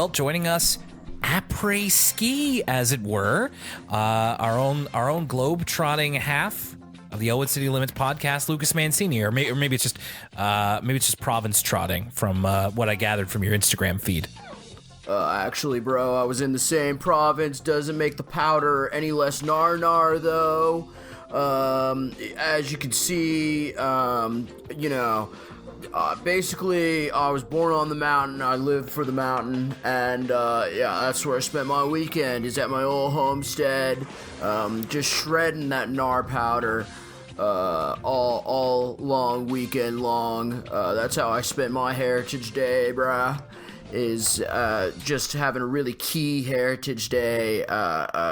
Well, joining us après ski, as it were, our own globe-trotting half of the Elwood City Limits podcast, Lucas Mancini, or maybe it's just province trotting from what I gathered from your Instagram feed. Actually, bro, I was in the same province. Doesn't make the powder any less nar though. As you can see, basically, I was born on the mountain. I lived for the mountain, and that's where I spent my weekend. Is at my old homestead, just shredding that nar powder, all long weekend long. That's how I spent my Heritage Day, bruh. Is just having a really key Heritage Day,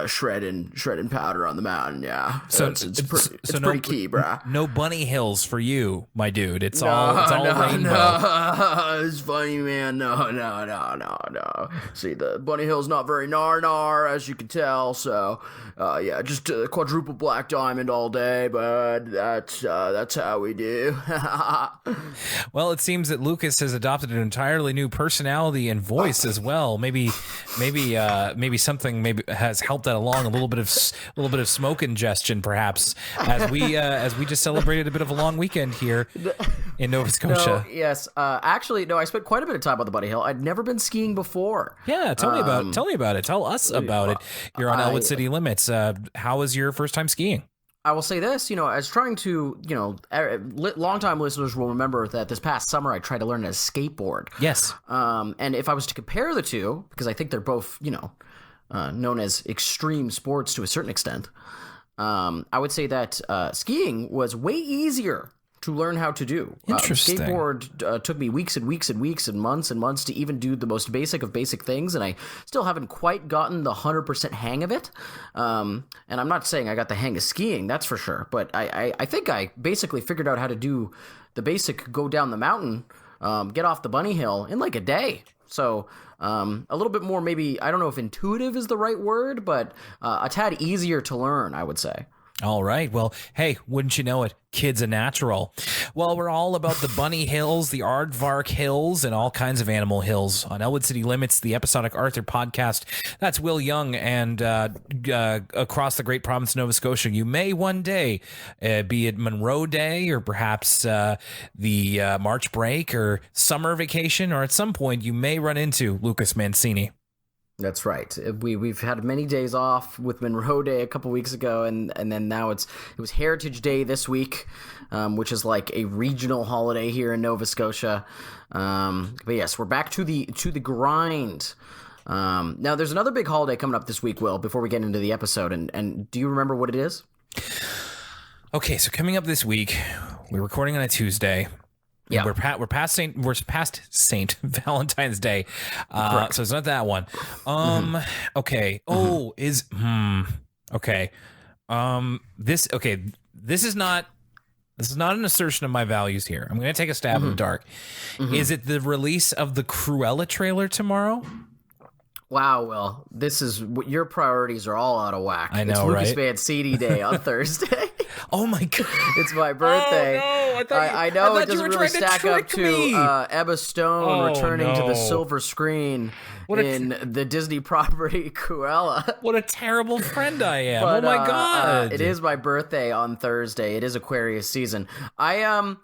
shredding powder on the mountain. Yeah, so it's pretty key, bruh. No bunny hills for you, my dude. It's all rainbow. No, it's funny, man. No. See, the bunny hill's not very nar, as you can tell. So, just a quadruple black diamond all day, but that's how we do. Well, it seems that Lucas has adopted an entirely new personality and voice as well. Maybe something has helped that along. A little bit of smoke ingestion, perhaps, as we just celebrated a bit of a long weekend here in Nova Scotia. Actually, I spent quite a bit of time on the bunny hill. I'd never been skiing before. Yeah, tell me about it. Tell us about it. You're on Elwood City Limits. How was your first time skiing? I will say this, as trying to, longtime listeners will remember that this past summer I tried to learn a skateboard. Yes. And if I was to compare the two, because I think they're both, known as extreme sports to a certain extent, I would say that skiing was way easier to learn how to do. Interesting. Skateboard took me weeks and weeks and weeks and months to even do the most basic of basic things, and I still haven't quite gotten the 100% hang of it. And I'm not saying I got the hang of skiing, that's for sure, but I think I basically figured out how to do the basic go down the mountain, get off the bunny hill in like a day. So a little bit more, maybe, I don't know if intuitive is the right word, but a tad easier to learn, I would say. All right. Well, hey, wouldn't you know it? Kid's a natural. Well, we're all about the bunny hills, the aardvark hills, and all kinds of animal hills on Elwood City Limits, the episodic Arthur podcast. That's Will Young, and across the great province of Nova Scotia, you may one day, be it Monroe Day or perhaps the March break or summer vacation, or at some point you may run into Lucas Mancini. That's right. We've had many days off with Monroe Day a couple weeks ago, and then now it was Heritage Day this week, which is like a regional holiday here in Nova Scotia. But yes, we're back to the grind. Now there's another big holiday coming up this week, Will, before we get into the episode, and do you remember what it is? Okay, so coming up this week, we're recording on a Tuesday. Yeah, we're past Saint Valentine's Day, so it's not that one. Okay. Oh, okay. This is not an assertion of my values here. I'm going to take a stab in the dark. Is it the release of the Cruella trailer tomorrow? Wow, Will, this is your priorities are all out of whack. I know, it's right? Lucas Mancini Day on Thursday. Oh my God, it's my birthday. Oh, no, I know it doesn't really stack up to Emma Stone returning to the silver screen in the Disney property Cruella. What a terrible friend I am. But, oh my God. It is my birthday on Thursday. It is Aquarius season. Yeah,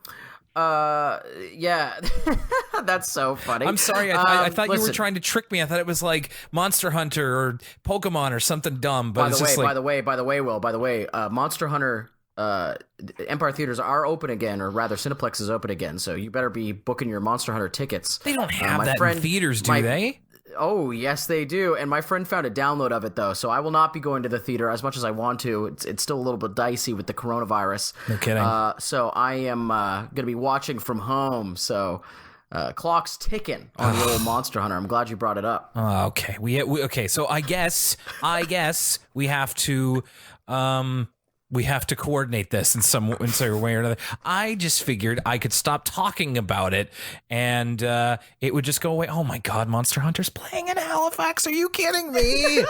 that's so funny. I'm sorry. I thought you were trying to trick me. I thought it was like Monster Hunter or Pokemon or something dumb. But by the way, Monster Hunter Empire Theaters are open again, or rather Cineplex is open again, so you better be booking your Monster Hunter tickets. They don't have that in theaters, do they? Oh, yes, they do. And my friend found a download of it, though, so I will not be going to the theater as much as I want to. It's still a little bit dicey with the coronavirus. No kidding. So I am going to be watching from home, so clock's ticking on the old Monster Hunter. I'm glad you brought it up. Okay. Okay, so I guess we have to... we have to coordinate this in some way or another. I just figured I could stop talking about it and it would just go away. Oh my God, Monster Hunter's playing in Halifax. Are you kidding me?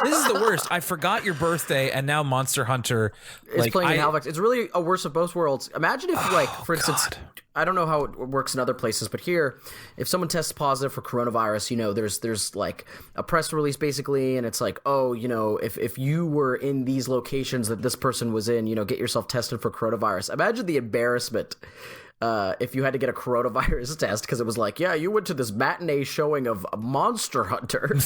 This is the worst. I forgot your birthday and now Monster Hunter is playing in Halifax. It's really a worst of both worlds. Imagine if, for instance, I don't know how it works in other places, but here, if someone tests positive for coronavirus, you know, there's like a press release basically, and it's like, oh, you know, if you were in these locations that this person was in, you know, get yourself tested for coronavirus. Imagine the embarrassment if you had to get a coronavirus test because it was like, yeah, you went to this matinee showing of Monster Hunter.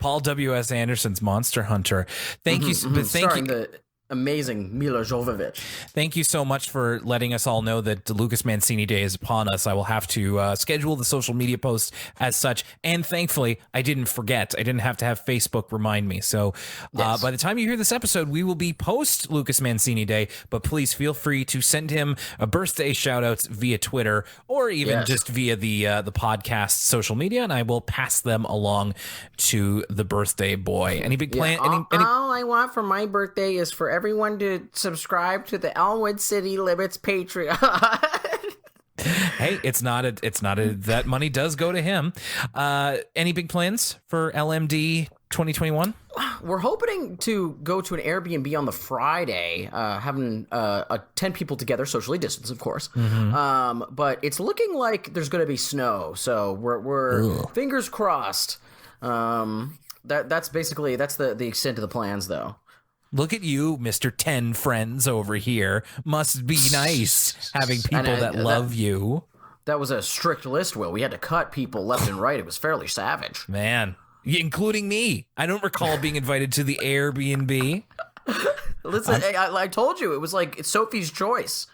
Paul W.S. Anderson's Monster Hunter. Thank you. Thank Starring you. the amazing Mila Jovovich. Thank you so much for letting us all know that Lucas Mancini Day is upon us. I will have to schedule the social media posts as such. And thankfully, I didn't forget. I didn't have to have Facebook remind me. So by the time you hear this episode, we will be post Lucas Mancini Day. But please feel free to send him a birthday shout outs via Twitter or even just via the podcast social media. And I will pass them along to the birthday boy. Any big plan? All I want for my birthday is for everyone to subscribe to the Elwood City Limits Patreon. Hey, it's not a that money does go to him. Any big plans for LMD 2021? We're hoping to go to an Airbnb on the Friday, having 10 people together, socially distanced, of course. But it's looking like there's going to be snow, so we're fingers crossed. That's the extent of the plans, though. Look at you, Mr. 10 Friends over here. Must be nice having people that love you. That was a strict list, Will. We had to cut people left and right. It was fairly savage. Man, including me. I don't recall being invited to the Airbnb. Listen, I told you. It was like it's Sophie's choice.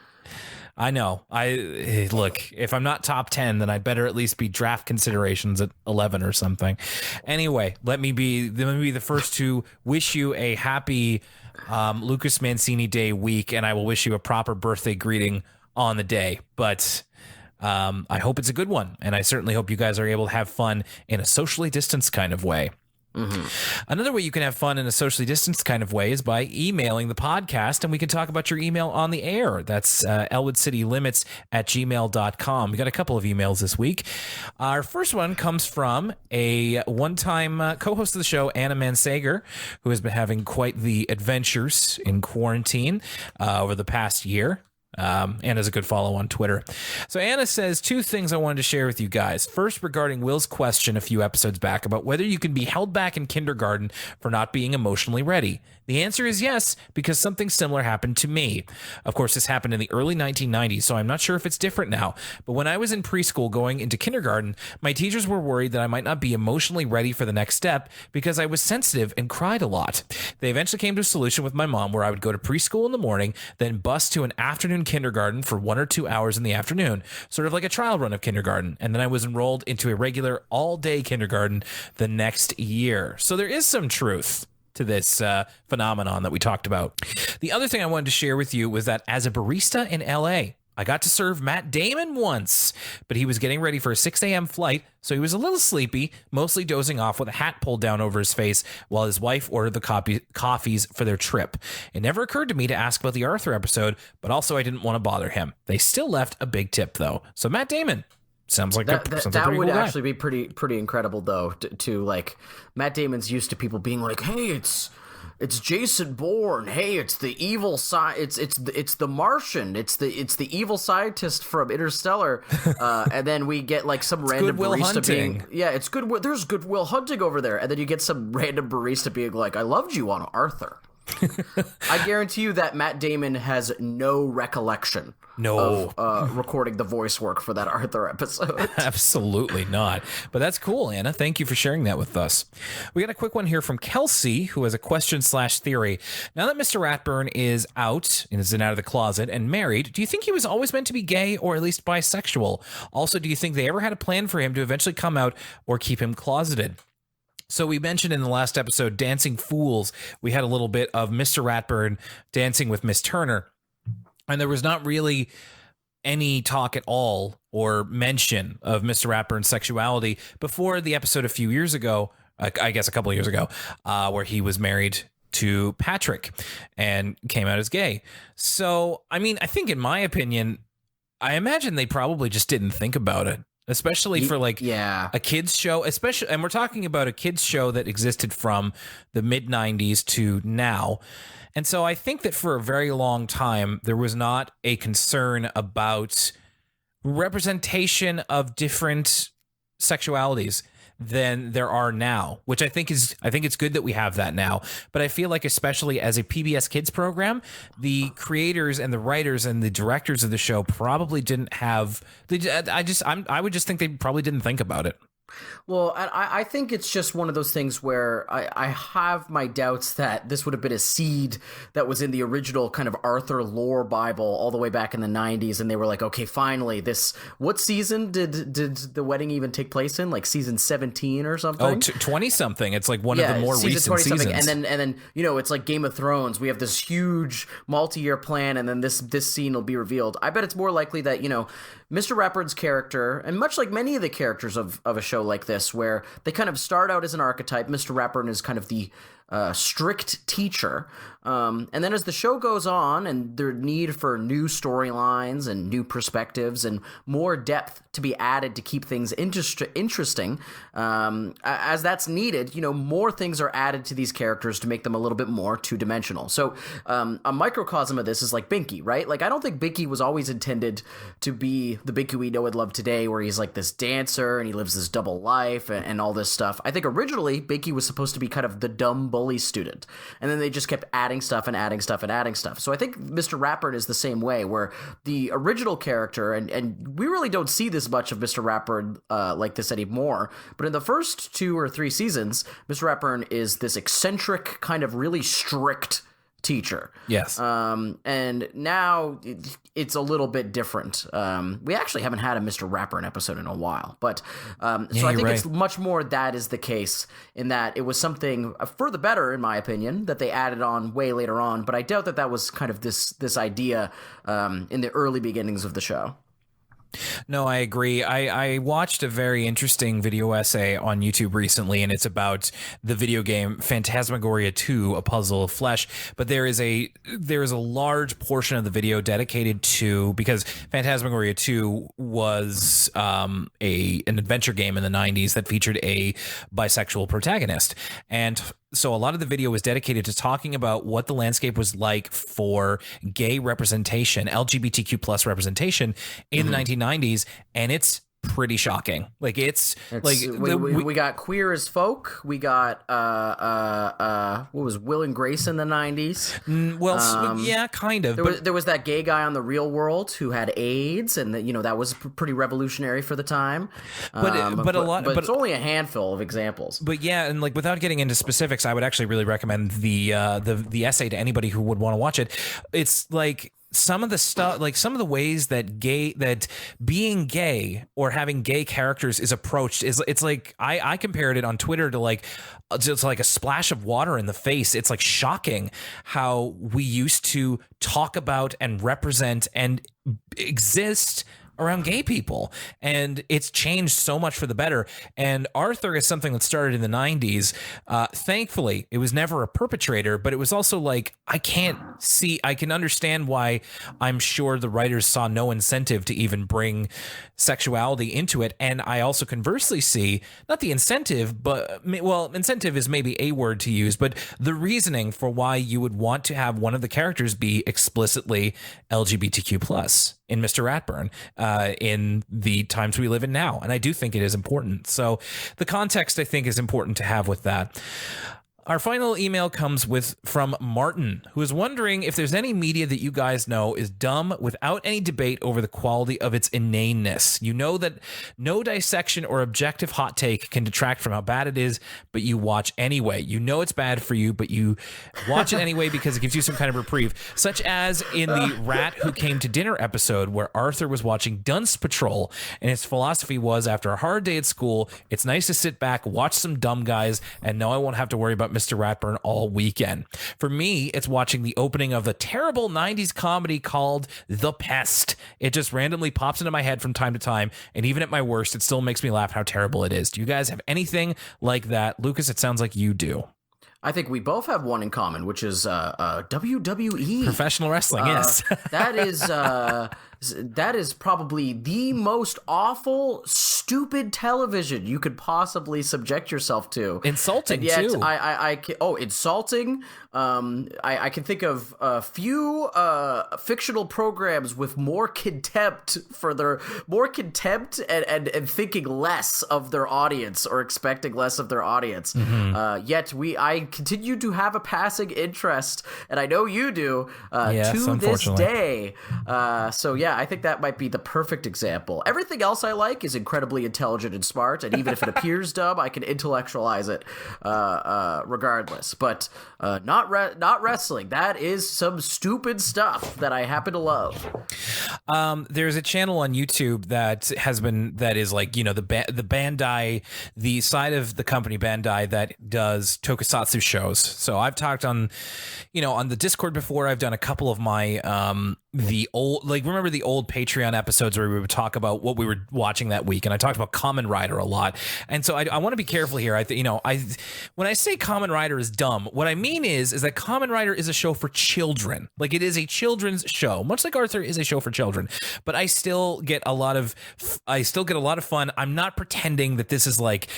I know. Look, if I'm not top 10, then I'd better at least be draft considerations at 11 or something. Anyway, let me be the first to wish you a happy Lucas Mancini Day week, and I will wish you a proper birthday greeting on the day. But I hope it's a good one, and I certainly hope you guys are able to have fun in a socially distanced kind of way. Another way you can have fun in a socially distanced kind of way is by emailing the podcast, and we can talk about your email on the air. That's elwoodcitylimits@gmail.com. We got a couple of emails this week. Our first one comes from a one-time co-host of the show, Anna Mansager, who has been having quite the adventures in quarantine over the past year. Anna's a good follow on Twitter. So Anna says 2 things I wanted to share with you guys. First, regarding Will's question a few episodes back about whether you can be held back in kindergarten for not being emotionally ready. The answer is yes, because something similar happened to me. Of course, this happened in the early 1990s, so I'm not sure if it's different now. But when I was in preschool going into kindergarten, my teachers were worried that I might not be emotionally ready for the next step because I was sensitive and cried a lot. They eventually came to a solution with my mom where I would go to preschool in the morning, then bus to an afternoon kindergarten for 1 or 2 hours in the afternoon, sort of like a trial run of kindergarten. And then I was enrolled into a regular all-day kindergarten the next year. So there is some truth to this phenomenon that we talked about. The other thing I wanted to share with you was that as a barista in LA, I got to serve Matt Damon once, but he was getting ready for a 6 a.m. flight, so he was a little sleepy, mostly dozing off with a hat pulled down over his face while his wife ordered the coffees for their trip. It never occurred to me to ask about the Arthur episode, but also I didn't want to bother him. They still left a big tip, though. So Matt Damon, sounds like that would cool actually be pretty incredible, though. To like, Matt Damon's used to people being like, "Hey, it's Jason Bourne. Hey, it's the evil side. It's the Martian. It's the evil scientist from Interstellar." And then we get like some random barista being, "Yeah, it's good. There's Good Will Hunting over there." And then you get some random barista being like, "I loved you on Arthur." I guarantee you that Matt Damon has no recollection of recording the voice work for that Arthur episode. Absolutely not. But that's cool, Anna. Thank you for sharing that with us. We got a quick one here from Kelsey, who has a question/theory. Now that Mr. Ratburn is out and is out of the closet and married, do you think he was always meant to be gay or at least bisexual? Also, do you think they ever had a plan for him to eventually come out or keep him closeted? So we mentioned in the last episode, Dancing Fools, we had a little bit of Mr. Ratburn dancing with Miss Turner, and there was not really any talk at all or mention of Mr. Ratburn's sexuality before the episode a few years ago, I guess a couple of years ago, where he was married to Patrick and came out as gay. So, I mean, I think in my opinion, I imagine they probably just didn't think about it especially for like a kids show, especially, and we're talking about a kids show that existed from the mid 90s to now. And so I think that for a very long time, there was not a concern about representation of different sexualities than there are now, which I think it's good that we have that now. But I feel like, especially as a PBS Kids program, the creators and the writers and the directors of the show probably didn't have. I would just think they probably didn't think about it. Well, I think it's just one of those things where I have my doubts that this would have been a seed that was in the original kind of Arthur lore Bible all the way back in the 90s. And they were like, okay, finally, what season did the wedding even take place in? Like season 17 or something? Oh, 20-something. It's like one of the more recent seasons. And then, it's like Game of Thrones. We have this huge multi-year plan, and then this scene will be revealed. I bet it's more likely that, Mr. Ratburn's character, and much like many of the characters of a show like this, where they kind of start out as an archetype, Mr. Ratburn is kind of the strict teacher. And then as the show goes on and their need for new storylines and new perspectives and more depth to be added to keep things interesting, as that's needed, more things are added to these characters to make them a little bit more two-dimensional. So a microcosm of this is like Binky, right? Like, I don't think Binky was always intended to be the Binky we know and love today, where he's like this dancer and he lives this double life and all this stuff. I think originally Binky was supposed to be kind of the dumb bully student, and then they just kept adding stuff and adding stuff and adding stuff. So I think Mr. Ratburn is the same way, where the original character, and we really don't see this much of Mr. Ratburn like this anymore, but in the first 2 or 3 seasons, Mr. Ratburn is this eccentric, kind of really strict teacher. Yes. And now it's a little bit different. We actually haven't had a Mr. Ratburn episode in a while, but so I think it's much more that is the case, in that it was something for the better, in my opinion, that they added on way later on. But I doubt that was kind of this idea in the early beginnings of the show. No, I agree. I watched a very interesting video essay on YouTube recently, and it's about the video game Phantasmagoria 2: A Puzzle of Flesh. But there is a large portion of the video dedicated to, because Phantasmagoria 2 was an adventure game in the 90s that featured a bisexual protagonist. And so a lot of the video was dedicated to talking about what the landscape was like for gay representation, LGBTQ plus representation in the 1990s, and it's pretty shocking. Like it's like we got Queer as Folk. We got what was Will and Grace in the 90s? Yeah, kind of. There was that gay guy on The Real World who had AIDS, and that was pretty revolutionary for the time. But it's only a handful of examples. But yeah, and like without getting into specifics, I would actually really recommend the essay to anybody who would want to watch it. It's like some of the stuff, like some of the ways that being gay or having gay characters is approached it's like I compared it on Twitter to like just like a splash of water in the face. It's like shocking how we used to talk about and represent and exist around gay people, and it's changed so much for the better. And Arthur is something that started in the 90s. Thankfully, it was never a perpetrator, but it was also like, I can understand why I'm sure the writers saw no incentive to even bring sexuality into it. And I also conversely see not the incentive, but incentive is maybe a word to use, but the reasoning for why you would want to have one of the characters be explicitly LGBTQ plus in Mr. Ratburn in the times we live in now. And I do think it is important. So the context, I think, is important to have with that. Our final email comes from Martin, who is wondering if there's any media that you guys know is dumb without any debate over the quality of its inaneness. You know that no dissection or objective hot take can detract from how bad it is, but you watch anyway. You know it's bad for you, but you watch it anyway because it gives you some kind of reprieve, such as in the Rat Who Came to Dinner episode, where Arthur was watching Dunce Patrol, and his philosophy was, after a hard day at school, it's nice to sit back, watch some dumb guys, and know I won't have to worry about Mr. Ratburn all weekend. For me, it's watching the opening of the terrible 90s comedy called The Pest. It just randomly pops into my head from time to time, and even at my worst, it still makes me laugh how terrible it is. Do you guys have anything like that? Lucas, it sounds like you do. I think we both have one in common, which is WWE. Professional wrestling, yes. That is That is probably the most awful, stupid television you could possibly subject yourself to. Insulting, and yet, too. Insulting. I can think of a few fictional programs with more contempt and thinking less of their audience or expecting less of their audience. Yet I continue to have a passing interest, and I know you do, to this day. So yeah, I think that might be the perfect example. Everything else I like is incredibly intelligent and smart, and even if it appears dumb, I can intellectualize it regardless. But not wrestling. That is some stupid stuff that I happen to love. There's a channel on YouTube that is like, the Bandai, the side of the company Bandai that does tokusatsu shows. So I've talked on the Discord before. I've done a couple of my remember the old Patreon episodes where we would talk about what we were watching that week, and I talked about Kamen Rider a lot. And so I want to be careful here. When I say Kamen Rider is dumb, what I mean is that Kamen Rider is a show for children. Like, it is a children's show, much like Arthur is a show for children. But I still get a lot of fun. I'm not pretending that this is like,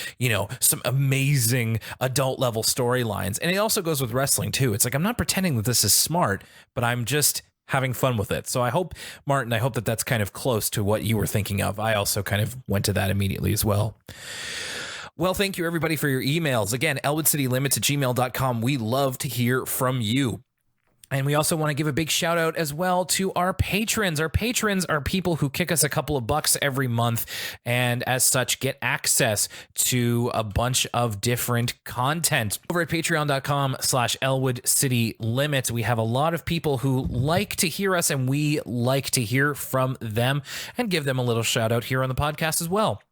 some amazing adult level storylines. And it also goes with wrestling too. It's like, I'm not pretending that this is smart, but I'm just having fun with it. So I hope, Martin, that that's kind of close to what you were thinking of. I also kind of went to that immediately as well. Well, thank you everybody for your emails. Again, elwoodcitylimits@gmail.com. We love to hear from you. And we also want to give a big shout out as well to our patrons. Our patrons are people who kick us a couple of bucks every month, and as such get access to a bunch of different content. Over at patreon.com/ElwoodCityLimits, we have a lot of people who like to hear us, and we like to hear from them and give them a little shout out here on the podcast as well.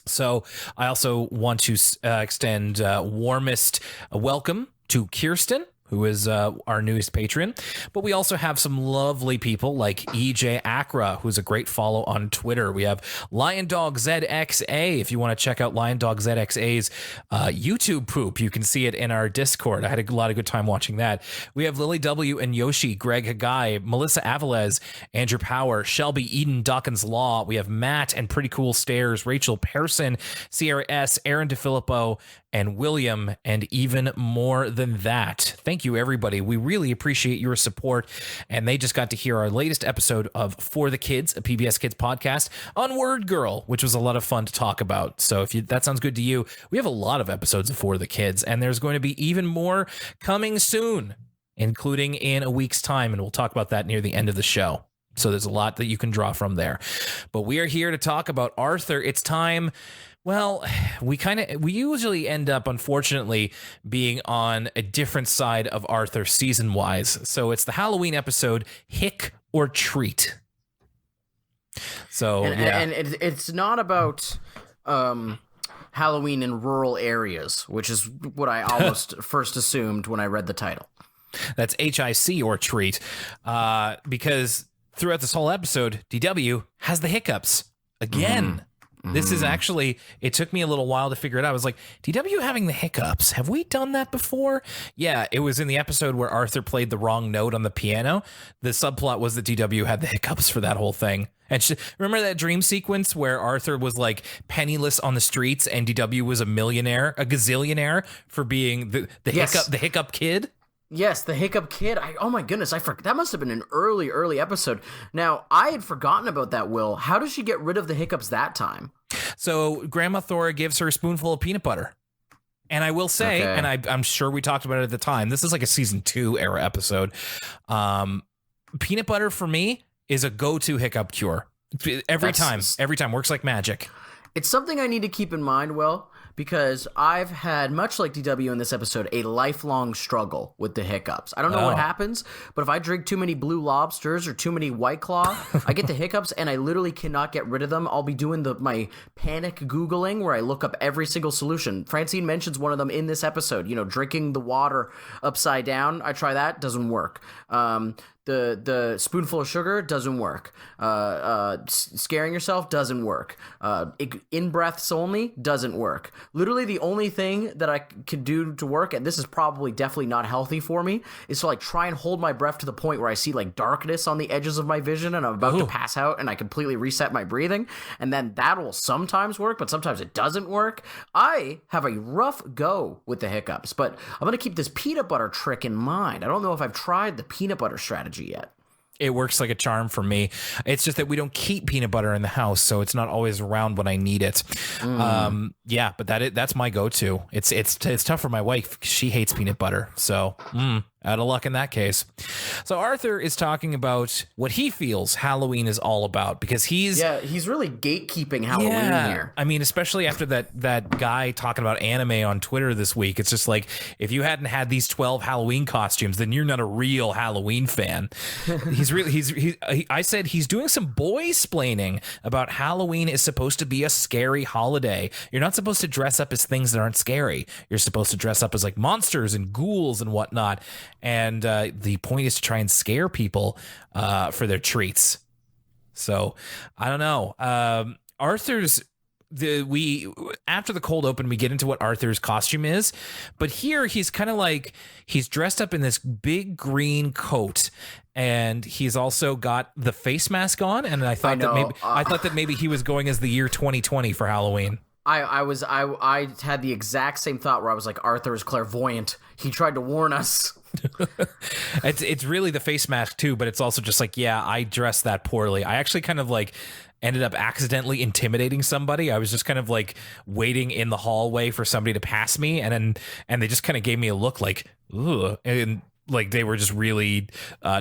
So I also want to extend warmest welcome to Kirsten, who is our newest patron. But we also have some lovely people like EJ Acra, who's a great follow on Twitter. We have Lion Dog ZXA. If you want to check out Lion Dog ZXA's YouTube poop, you can see it in our Discord. I had a lot of good time watching that. We have Lily W. and Yoshi, Greg Hagai, Melissa Avalez, Andrew Power, Shelby Eden, Dawkins Law. We have Matt and Pretty Cool Stairs, Rachel Pearson, Sierra S., Aaron DeFilippo, and William, and even more than that. Thank you, everybody. We really appreciate your support. And they just got to hear our latest episode of For the Kids, a PBS Kids podcast on Word Girl, which was a lot of fun to talk about. So if that sounds good to you, we have a lot of episodes of For the Kids, and there's going to be even more coming soon, including in a week's time. And we'll talk about that near the end of the show. So there's a lot that you can draw from there. But we are here to talk about Arthur. It's time. Well, we usually end up, unfortunately, being on a different side of Arthur season-wise. So it's the Halloween episode, Hick or Treat. So, and it's not about Halloween in rural areas, which is what I almost first assumed when I read the title. That's HIC or Treat, because throughout this whole episode, DW has the hiccups again. This is actually, it took me a little while to figure it out. I was like, DW having the hiccups. Have we done that before? Yeah, it was in the episode where Arthur played the wrong note on the piano. The subplot was that DW had the hiccups for that whole thing. And remember that dream sequence where Arthur was like penniless on the streets and DW was a gazillionaire for being the hiccup kid? Yes, the hiccup kid. Oh my goodness, I forgot. That must have been an early episode. Now, I had forgotten about that, Will. How does she get rid of the hiccups that time? So Grandma Thora gives her a spoonful of peanut butter. And I will say, and I'm sure we talked about it at the time, this is like a season 2 era episode. Peanut butter for me is a go-to hiccup cure. Every time works like magic. It's something I need to keep in mind, Will, because I've had, much like DW in this episode, a lifelong struggle with the hiccups. I don't know what happens, but if I drink too many Blue Lobsters or too many White Claw, I get the hiccups and I literally cannot get rid of them. I'll be doing my panic Googling where I look up every single solution. Francine mentions one of them in this episode, drinking the water upside down. I try that, doesn't work. the spoonful of sugar doesn't work. Scaring yourself doesn't work. In breaths only doesn't work. Literally the only thing that I could do to work, and this is probably definitely not healthy for me, is to like try and hold my breath to the point where I see like darkness on the edges of my vision and I'm about to pass out and I completely reset my breathing. And then that will sometimes work, but sometimes it doesn't work. I have a rough go with the hiccups, but I'm going to keep this peanut butter trick in mind. I don't know if I've tried the peanut butter strategy yet. It works like a charm for me. It's just that we don't keep peanut butter in the house, so it's not always around when I need it. Yeah, but that's my go-to. It's tough for my wife. She hates peanut butter, so out of luck in that case. So Arthur is talking about what he feels Halloween is all about, because he's really gatekeeping Halloween here. I mean, especially after that guy talking about anime on Twitter this week. It's just like, if you hadn't had these 12 Halloween costumes, then you're not a real Halloween fan. I said he's doing some boy-splaining about Halloween is supposed to be a scary holiday. You're not supposed to dress up as things that aren't scary. You're supposed to dress up as like monsters and ghouls and whatnot. And the point is to try and scare people for their treats. So I don't know. After the cold open, we get into what Arthur's costume is, but here he's kind of like, he's dressed up in this big green coat, and he's also got the face mask on. And I thought that maybe he was going as the year 2020 for Halloween. I had the exact same thought where I was like, Arthur is clairvoyant. He tried to warn us. It's really the face mask too, but it's also just like, yeah, I dressed that poorly. I actually kind of like ended up accidentally intimidating somebody. I was just kind of like waiting in the hallway for somebody to pass me, and they just kind of gave me a look like, ugh, and like they were just really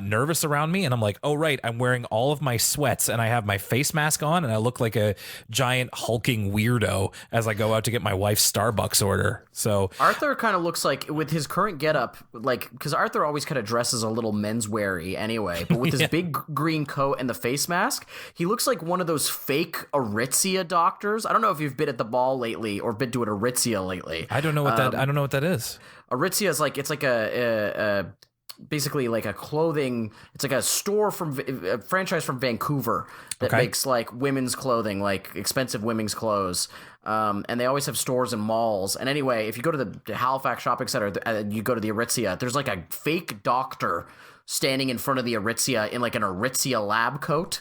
nervous around me. And I'm like, oh, right, I'm wearing all of my sweats and I have my face mask on and I look like a giant hulking weirdo as I go out to get my wife's Starbucks order. So Arthur kind of looks like, with his current getup, like, because Arthur always kind of dresses a little mensweary anyway, but with his big green coat and the face mask, he looks like one of those fake Aritzia doctors. I don't know if you've been at the mall lately or been to an Aritzia lately. I don't know what that is. Aritzia is like, it's like basically like a clothing, it's like a store from a franchise from Vancouver that makes like women's clothing, like expensive women's clothes. And they always have stores in malls. And anyway, if you go to the Halifax shopping center, you go to the Aritzia, there's like a fake doctor standing in front of the Aritzia in like an Aritzia lab coat.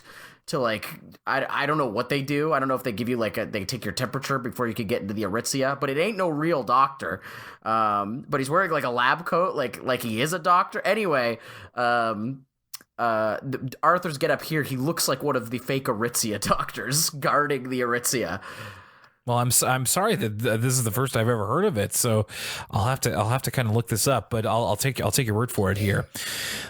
To like, I don't know what they do. I don't know if they give you like they take your temperature before you could get into the Aritzia, but it ain't no real doctor. But he's wearing like a lab coat, like he is a doctor. Anyway, Arthur's get up here. He looks like one of the fake Aritzia doctors guarding the Aritzia. Well, I'm sorry that this is the first I've ever heard of it, so I'll have to kind of look this up, but I'll take your word for it here.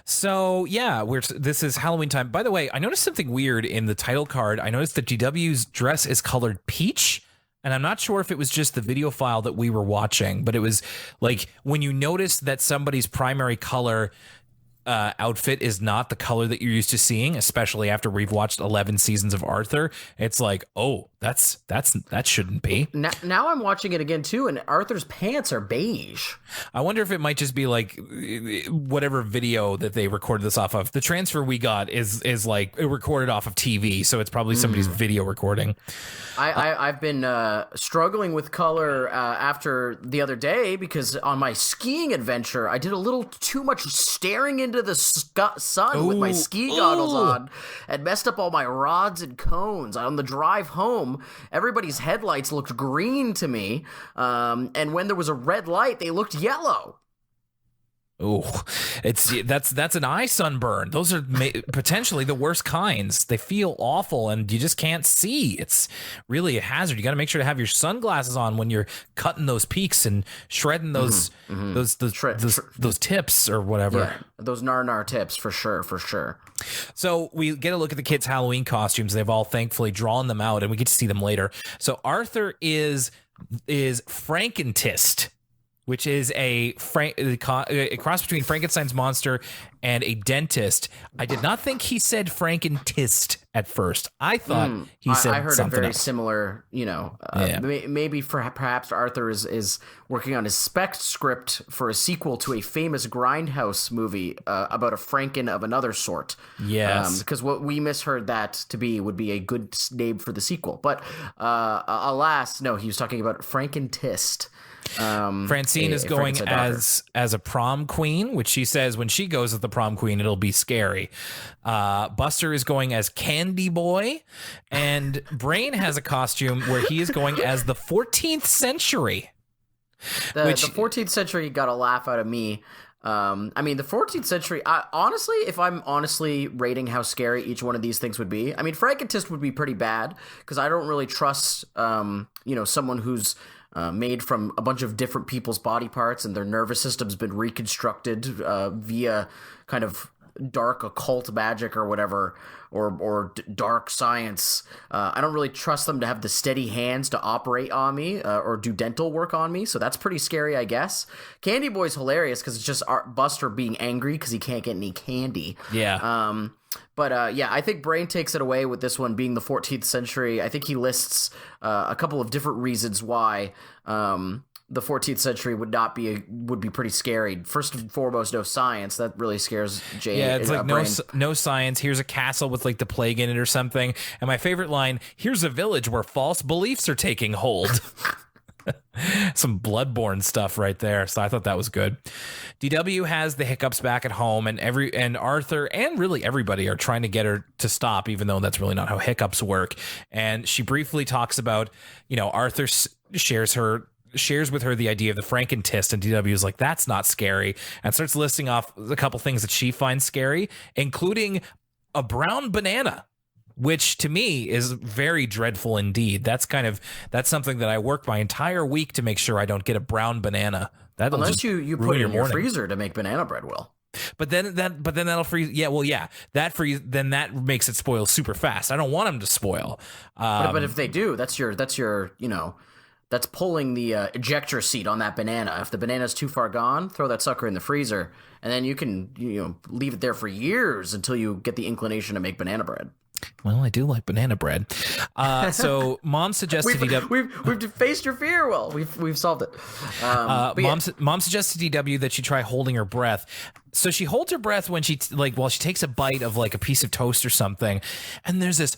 So yeah, this is Halloween time. By the way, I noticed something weird in the title card. I noticed that GW's dress is colored peach, and I'm not sure if it was just the video file that we were watching, but it was like when you notice that somebody's primary color outfit is not the color that you're used to seeing, especially after we've watched 11 seasons of Arthur. It's like, oh, that shouldn't be. Now I'm watching it again too, and Arthur's pants are beige. I wonder if it might just be like whatever video that they recorded this off of. The transfer we got is like recorded off of TV, so it's probably somebody's video recording. I've been struggling with color after the other day, because on my skiing adventure, I did a little too much staring into the sun with my ski goggles on and messed up all my rods and cones. On the drive home, everybody's headlights looked green to me, and when there was a red light, they looked yellow. Oh, that's an eye sunburn. Those are potentially the worst kinds. They feel awful, and you just can't see. It's really a hazard. You got to make sure to have your sunglasses on when you're cutting those peaks and shredding those those tips or whatever. Yeah, those nar tips for sure. So we get a look at the kids' Halloween costumes. They've all thankfully drawn them out, and we get to see them later. So Arthur is Frankentist. which is a cross between Frankenstein's monster and a dentist. I did not think he said Frankentist at first. I thought he said I heard something a very else. similar, maybe perhaps Arthur is working on his spec script for a sequel to a famous Grindhouse movie about a Franken of another sort. Yes. Because what we misheard that to be would be a good name for the sequel. But alas, no, he was talking about Frankentist. Francine is going as a prom queen, which she says when she goes as the prom queen, it'll be scary. Buster is going as Candy Boy, and Brain has a costume where he is going as the 14th century. The 14th century got a laugh out of me. I mean, the 14th century, honestly, if I'm honestly rating how scary each one of these things would be, I mean, Frankentist would be pretty bad because I don't really trust, someone who's made from a bunch of different people's body parts and their nervous system's been reconstructed via kind of dark occult magic or whatever, or dark science. I don't really trust them to have the steady hands to operate on me or do dental work on me, so that's pretty scary, I guess. Candy Boy's hilarious because it's just Buster being angry because he can't get any candy. Yeah. But I think Brain takes it away with this one being the 14th century. I think he lists a couple of different reasons why the 14th century would be pretty scary. First and foremost, no science. That really scares Jay. Yeah, it's like Brain. no science. Here's a castle with like the plague in it or something. And my favorite line, here's a village where false beliefs are taking hold. Some Bloodborne stuff right there. So I thought that was good. DW has the hiccups back at home, and Arthur and really everybody are trying to get her to stop, even though that's really not how hiccups work. And she briefly talks about, Arthur shares with her the idea of the Frankentist, and DW is like, that's not scary, and starts listing off a couple things that she finds scary, including a brown banana, which to me is very dreadful indeed. That's something that I work my entire week to make sure I don't get a brown banana. Unless you put it in your freezer to make banana bread, Will. But then that'll freeze. Yeah, well, yeah, then that makes it spoil super fast. I don't want them to spoil. But if they do, that's pulling the ejector seat on that banana. If the banana's too far gone, throw that sucker in the freezer, and then you can leave it there for years until you get the inclination to make banana bread. Well, I do like banana bread. So Mom suggested we've faced your fear. Well, we've solved it. Mom suggested DW that she try holding her breath. So she holds her breath when she while she takes a bite of like a piece of toast or something, and there's this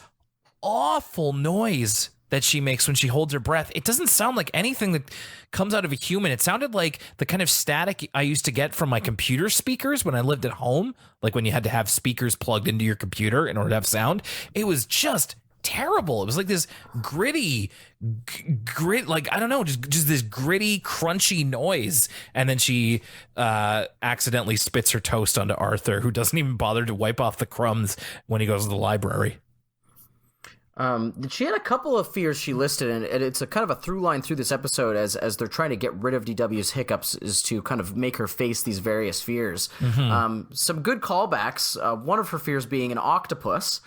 awful noise that she makes when she holds her breath. It doesn't sound like anything that comes out of a human. It sounded like the kind of static I used to get from my computer speakers when I lived at home, like when you had to have speakers plugged into your computer in order to have sound. It was just terrible. It was like this gritty, like, I don't know, just this gritty, crunchy noise. And then she accidentally spits her toast onto Arthur, who doesn't even bother to wipe off the crumbs when he goes to the library. She had a couple of fears she listed, and it's a kind of a through line through this episode as they're trying to get rid of DW's hiccups, is to kind of make her face these various fears. Mm-hmm. Some good callbacks. One of her fears being an octopus,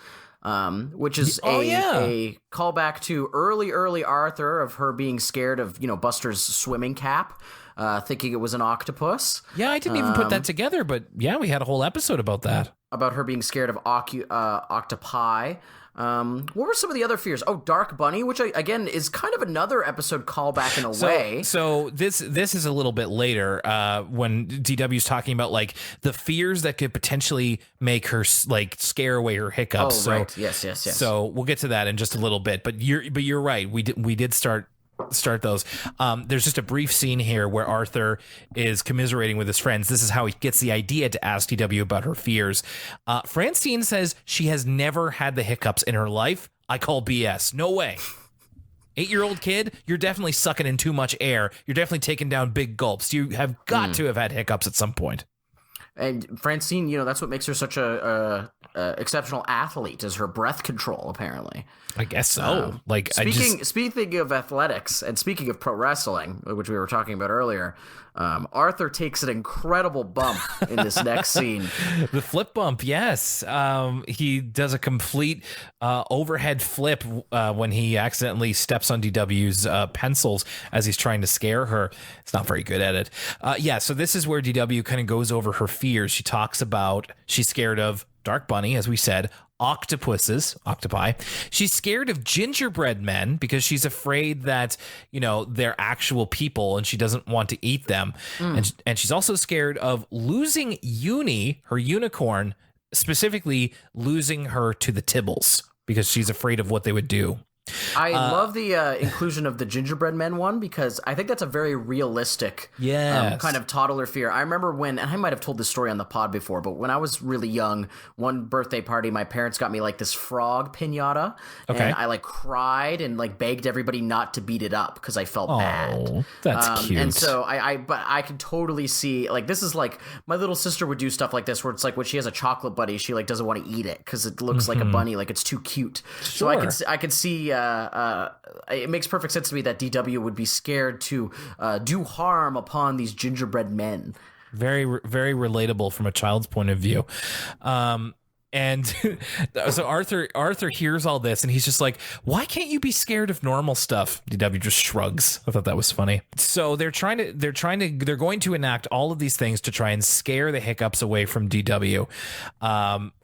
which is a callback to early Arthur, of her being scared of Buster's swimming cap, thinking it was an octopus. Yeah, I didn't even put that together, but yeah, we had a whole episode about that. About her being scared of octopi. What were some of the other fears? Oh, Dark Bunny, which again is kind of another episode callback in a way. So this is a little bit later when DW's talking about like the fears that could potentially make her like scare away her hiccups. Oh, right. Yes. So we'll get to that in just a little bit. But you're right. We did start those. There's just a brief scene here where Arthur is commiserating with his friends. This is how he gets the idea to ask DW about her fears. Francine says she has never had the hiccups in her life. I call BS. No way. 8-year-old kid, you're definitely sucking in too much air. You're definitely taking down big gulps. You have got to have had hiccups at some point. And Francine, that's what makes her such a exceptional athlete, is her breath control, apparently. I guess so. Speaking of athletics and speaking of pro wrestling, which we were talking about earlier, Arthur takes an incredible bump in this next scene. The flip bump, yes. He does a complete overhead flip when he accidentally steps on DW's pencils as he's trying to scare her. It's not very good at it. Yeah, so this is where DW kind of goes over her fears. She talks about she's scared of Dark Bunny, as we said, octopi. She's scared of gingerbread men because she's afraid that, they're actual people and she doesn't want to eat them. And she's also scared of losing Uni, her unicorn, specifically losing her to the Tibbles because she's afraid of what they would do. I love the inclusion of the gingerbread men one because I think that's a very realistic kind of toddler fear. I remember when, and I might have told this story on the pod before, but when I was really young, one birthday party, my parents got me like this frog piñata, and I like cried and like begged everybody not to beat it up because I felt bad. That's cute. And so but I can totally see, like, this is like my little sister would do stuff like this where it's like when she has a chocolate buddy, she like doesn't want to eat it because it looks like a bunny, like it's too cute. Sure. So I can see. It makes perfect sense to me that DW would be scared to do harm upon these gingerbread men. Very, very relatable from a child's point of view. And so Arthur hears all this and he's just like, why can't you be scared of normal stuff? DW just shrugs. I thought that was funny. So they're going to enact all of these things to try and scare the hiccups away from DW.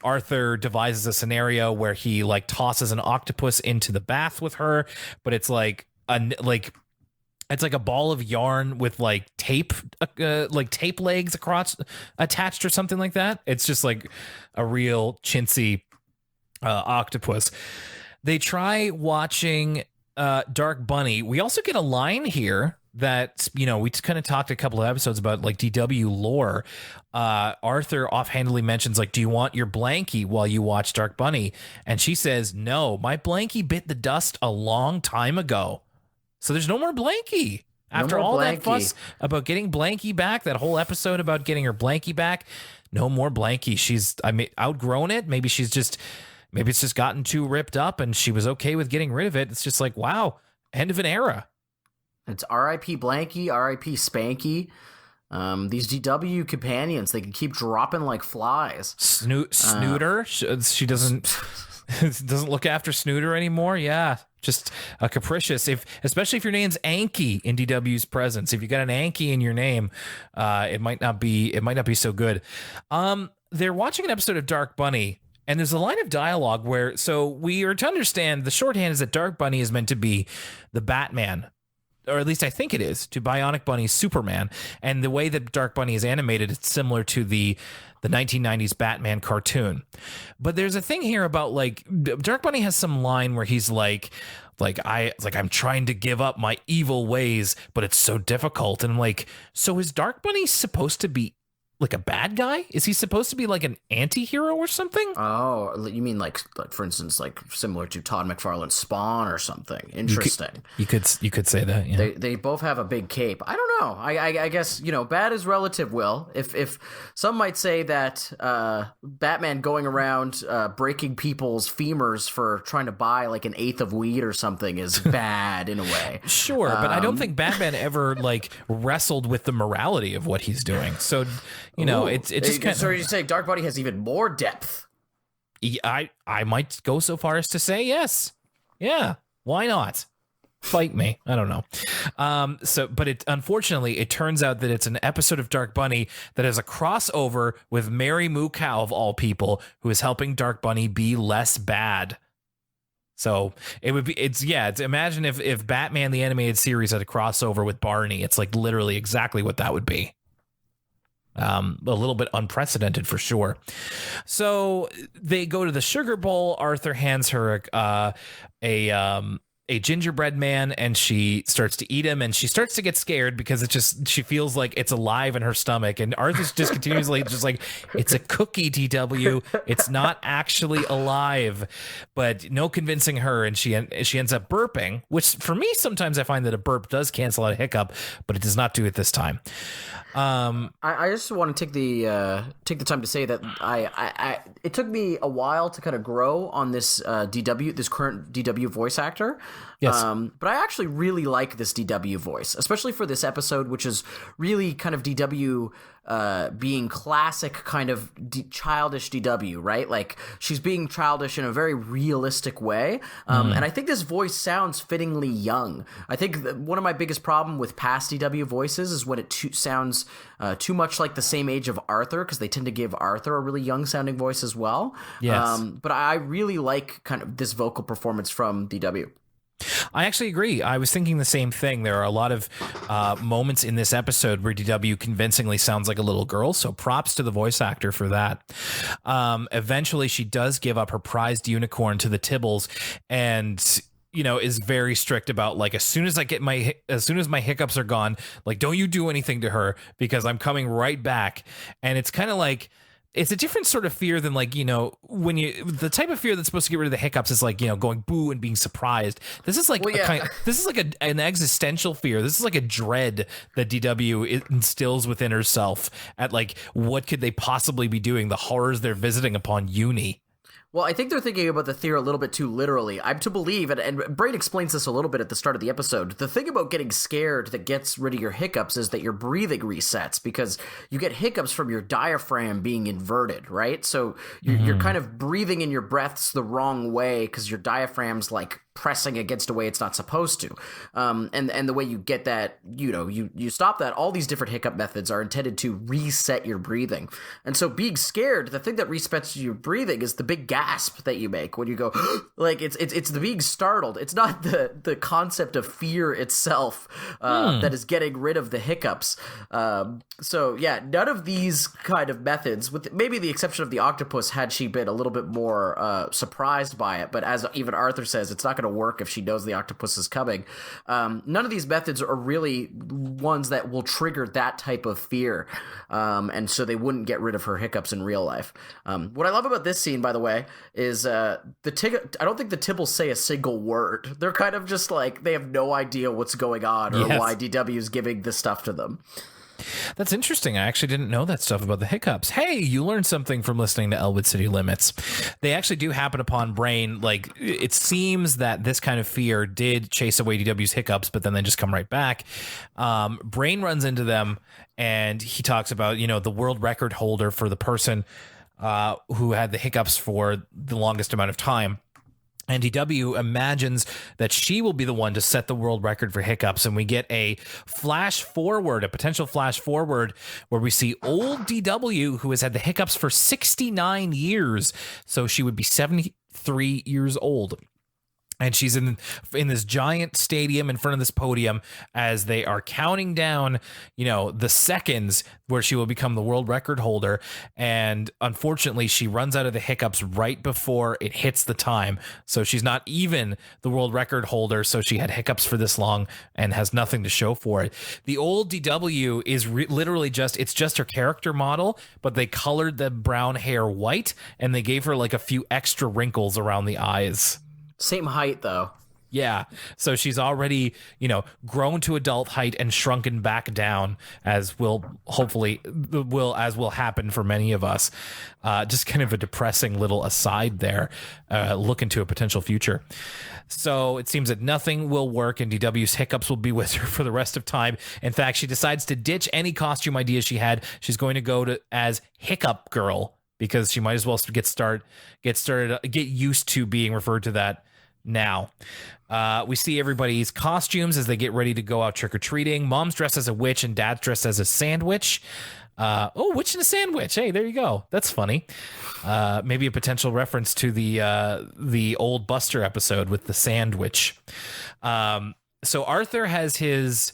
Arthur devises a scenario where he like tosses an octopus into the bath with her, but it's like it's like a ball of yarn with like tape legs across attached or something like that. It's just like a real chintzy octopus. They try watching Dark Bunny. We also get a line here that, we kind of talked a couple of episodes about like DW lore. Arthur offhandedly mentions like, do you want your blankie while you watch Dark Bunny? And she says, no, my blankie bit the dust a long time ago. So there's no more Blanky. After all that fuss about getting Blanky back, that whole episode about getting her Blanky back, no more Blanky. She's outgrown it. Maybe it's just gotten too ripped up and she was okay with getting rid of it. It's just like, wow, end of an era. It's R.I.P. Blanky, R.I.P. Spanky. These DW companions, they can keep dropping like flies. Snooter. She doesn't look after Snooter anymore. Yeah. Just a capricious, especially if your name's Anki in DW's presence. If you got an Anki in your name, it might not be so good. They're watching an episode of Dark Bunny, and there's a line of dialogue where, so we are to understand the shorthand is that Dark Bunny is meant to be the Batman, or at least I think it is, to Bionic Bunny's Superman. And the way that Dark Bunny is animated, it's similar to the 1990s Batman cartoon. But there's a thing here about like Dark Bunny has some line where he's like I'm trying to give up my evil ways, but it's so difficult. And I'm like, so is Dark Bunny supposed to be like a bad guy? Is he supposed to be like an anti-hero or something? Oh, you mean like for instance, like similar to Todd McFarlane's Spawn or something? Interesting. You could say that. Yeah. They both have a big cape. I don't know. I guess bad is relative. Will, if some might say that Batman going around breaking people's femurs for trying to buy like an eighth of weed or something is bad in a way. Sure, but I don't think Batman ever like wrestled with the morality of what he's doing. So. It's just kind of. So you say Dark Bunny has even more depth? I might go so far as to say yes. Yeah, why not? Fight me. I don't know. But unfortunately, it turns out that it's an episode of Dark Bunny that has a crossover with Mary Moo Cow of all people, who is helping Dark Bunny be less bad. So imagine if Batman the Animated Series had a crossover with Barney. It's like literally exactly what that would be. A little bit unprecedented for sure. So they go to the sugar bowl. Arthur hands her a gingerbread man, and she starts to eat him, and she starts to get scared because she feels like it's alive in her stomach. And Arthur's just continuously just like, it's a cookie, DW. It's not actually alive. But no convincing her, and she ends up burping, which for me sometimes I find that a burp does cancel out a hiccup, but it does not do it this time. I just want to take the time to say that it took me a while to kind of grow on this this current DW voice actor. Yes. But I actually really like this DW voice, especially for this episode, which is really kind of DW being classic kind of childish DW, right? Like she's being childish in a very realistic way. And I think this voice sounds fittingly young. I think one of my biggest problem with past DW voices is when it sounds too much like the same age of Arthur, because they tend to give Arthur a really young sounding voice as well. Yes. But I really like kind of this vocal performance from DW. I actually agree. I was thinking the same thing. There are a lot of moments in this episode where DW convincingly sounds like a little girl, so props to the voice actor for that. Eventually, she does give up her prized unicorn to the Tibbles, and is very strict about, like, as soon as my hiccups are gone, like, don't you do anything to her because I'm coming right back. And it's kind of like, it's a different sort of fear than, like, when the type of fear that's supposed to get rid of the hiccups is like, going boo and being surprised. This is like an existential fear. This is like a dread that DW instills within herself at, like, what could they possibly be doing? The horrors they're visiting upon Uni. Well, I think they're thinking about the theory a little bit too literally. I'm to believe, and Brain explains this a little bit at the start of the episode, the thing about getting scared that gets rid of your hiccups is that your breathing resets, because you get hiccups from your diaphragm being inverted, right? So you're kind of breathing in your breaths the wrong way because your diaphragm's, like, pressing against a way it's not supposed to. And the way you get that, you stop that, all these different hiccup methods are intended to reset your breathing. And so being scared, the thing that resets your breathing is the big gasp that you make when you go, like, it's the being startled. It's not the concept of fear itself that is getting rid of the hiccups. So yeah, none of these kind of methods, with maybe the exception of the octopus, had she been a little bit more surprised by it. But as even Arthur says, it's not going to work if she knows the octopus is coming. None of these methods are really ones that will trigger that type of fear, and so they wouldn't get rid of her hiccups in real life. What I love about this scene, by the way, is I don't think the Tibbles say a single word. They're kind of just like, they have no idea what's going on or why DW is giving this stuff to them. That's interesting. I actually didn't know that stuff about the hiccups. Hey, you learned something from listening to Elwood City Limits. They actually do happen upon Brain. Like, it seems that this kind of fear did chase away DW's hiccups, but then they just come right back. Brain runs into them, and he talks about, the world record holder for the person who had the hiccups for the longest amount of time. And DW imagines that she will be the one to set the world record for hiccups. And we get a potential flash forward, where we see old DW, who has had the hiccups for 69 years. So she would be 73 years old. And she's in this giant stadium in front of this podium as they are counting down, the seconds where she will become the world record holder. And unfortunately, she runs out of the hiccups right before it hits the time. So she's not even the world record holder. So she had hiccups for this long and has nothing to show for it. The old DW is literally it's just her character model, but they colored the brown hair white and they gave her, like, a few extra wrinkles around the eyes. Same height, though. Yeah. So she's already, grown to adult height and shrunken back down, as will happen for many of us. Just kind of a depressing little aside there. Look into a potential future. So it seems that nothing will work, and DW's hiccups will be with her for the rest of time. In fact, she decides to ditch any costume ideas she had. She's going to go as Hiccup Girl, because she might as well get used to being referred to that now. We see everybody's costumes as they get ready to go out trick-or-treating. Mom's dressed as a witch and Dad's dressed as a sandwich. Witch and a sandwich. Hey, there you go. That's funny. Maybe a potential reference to the old Buster episode with the sandwich. So Arthur has his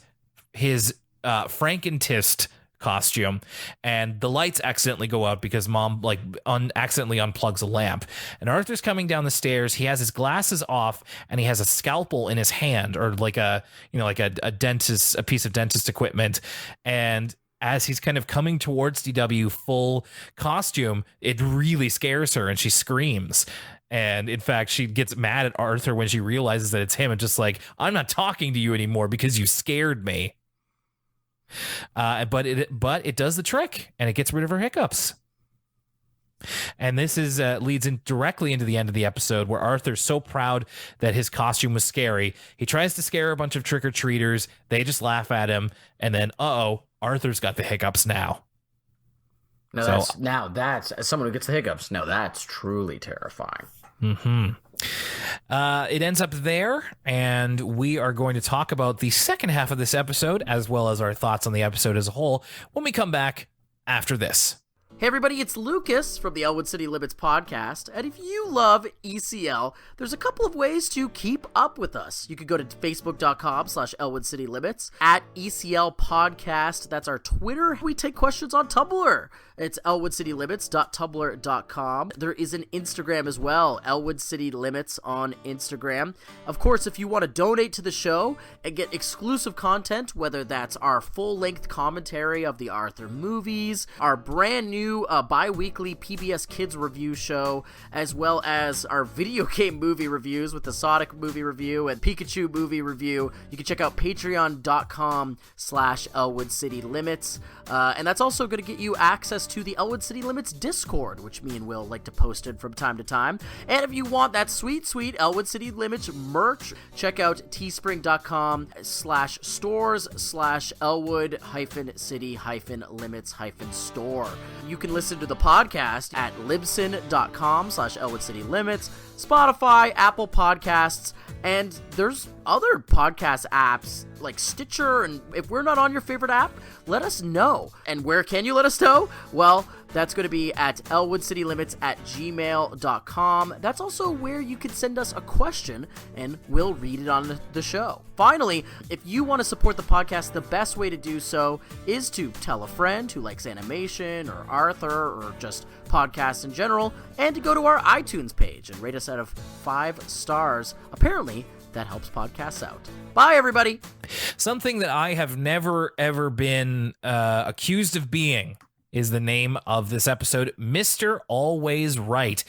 Frankentist costume, and the lights accidentally go out because Mom accidentally unplugs a lamp, and Arthur's coming down the stairs. He has his glasses off and he has a scalpel in his hand, or like a piece of dentist equipment. And as he's kind of coming towards DW full costume, it really scares her and she screams. And in fact, she gets mad at Arthur when she realizes that it's him, and just like, I'm not talking to you anymore because you scared me. But it does the trick, and it gets rid of her hiccups. And this is leads in directly into the end of the episode, where Arthur's so proud that his costume was scary. He tries to scare a bunch of trick-or-treaters. They just laugh at him. And then, Arthur's got the hiccups now. That's as someone who gets the hiccups. Now that's truly terrifying. Mm-hmm. It ends up there, and we are going to talk about the second half of this episode, as well as our thoughts on the episode as a whole, when we come back after this. Hey everybody, it's Lucas from the Elwood City Limits podcast, and if you love ECL, there's a couple of ways to keep up with us. You could go to facebook.com/Elwood City Limits, at ECL Podcast, that's our Twitter. We take questions on Tumblr. It's elwoodcitylimits.tumblr.com. There is an Instagram as well, Elwood City Limits on Instagram. Of course, if you want to donate to the show and get exclusive content, whether that's our full-length commentary of the Arthur movies, our brand new bi-weekly PBS Kids review show, as well as our video game movie reviews with the Sonic movie review and Pikachu movie review, you can check out patreon.com/Elwood City Limits. And that's also going to get you access to the Elwood City Limits Discord, which me and Will like to post in from time to time. And if you want that sweet, sweet Elwood City Limits merch, check out teespring.com/stores/Elwood-City-Limits-store. You can listen to the podcast at libsyn.com/Elwood City Limits, Spotify, Apple Podcasts, and there's other podcast apps like Stitcher, and if we're not on your favorite app, let us know. And where can you let us know? Well, that's going to be at elwoodcitylimits@gmail.com. That's also where you can send us a question, and we'll read it on the show. Finally, if you want to support the podcast, the best way to do so is to tell a friend who likes animation or Arthur or just podcasts in general, and to go to our iTunes page and rate us out of 5 stars. Apparently, that helps podcasts out. Bye, everybody. Something that I have never, ever been accused of being is the name of this episode, Mr. Alwaysright.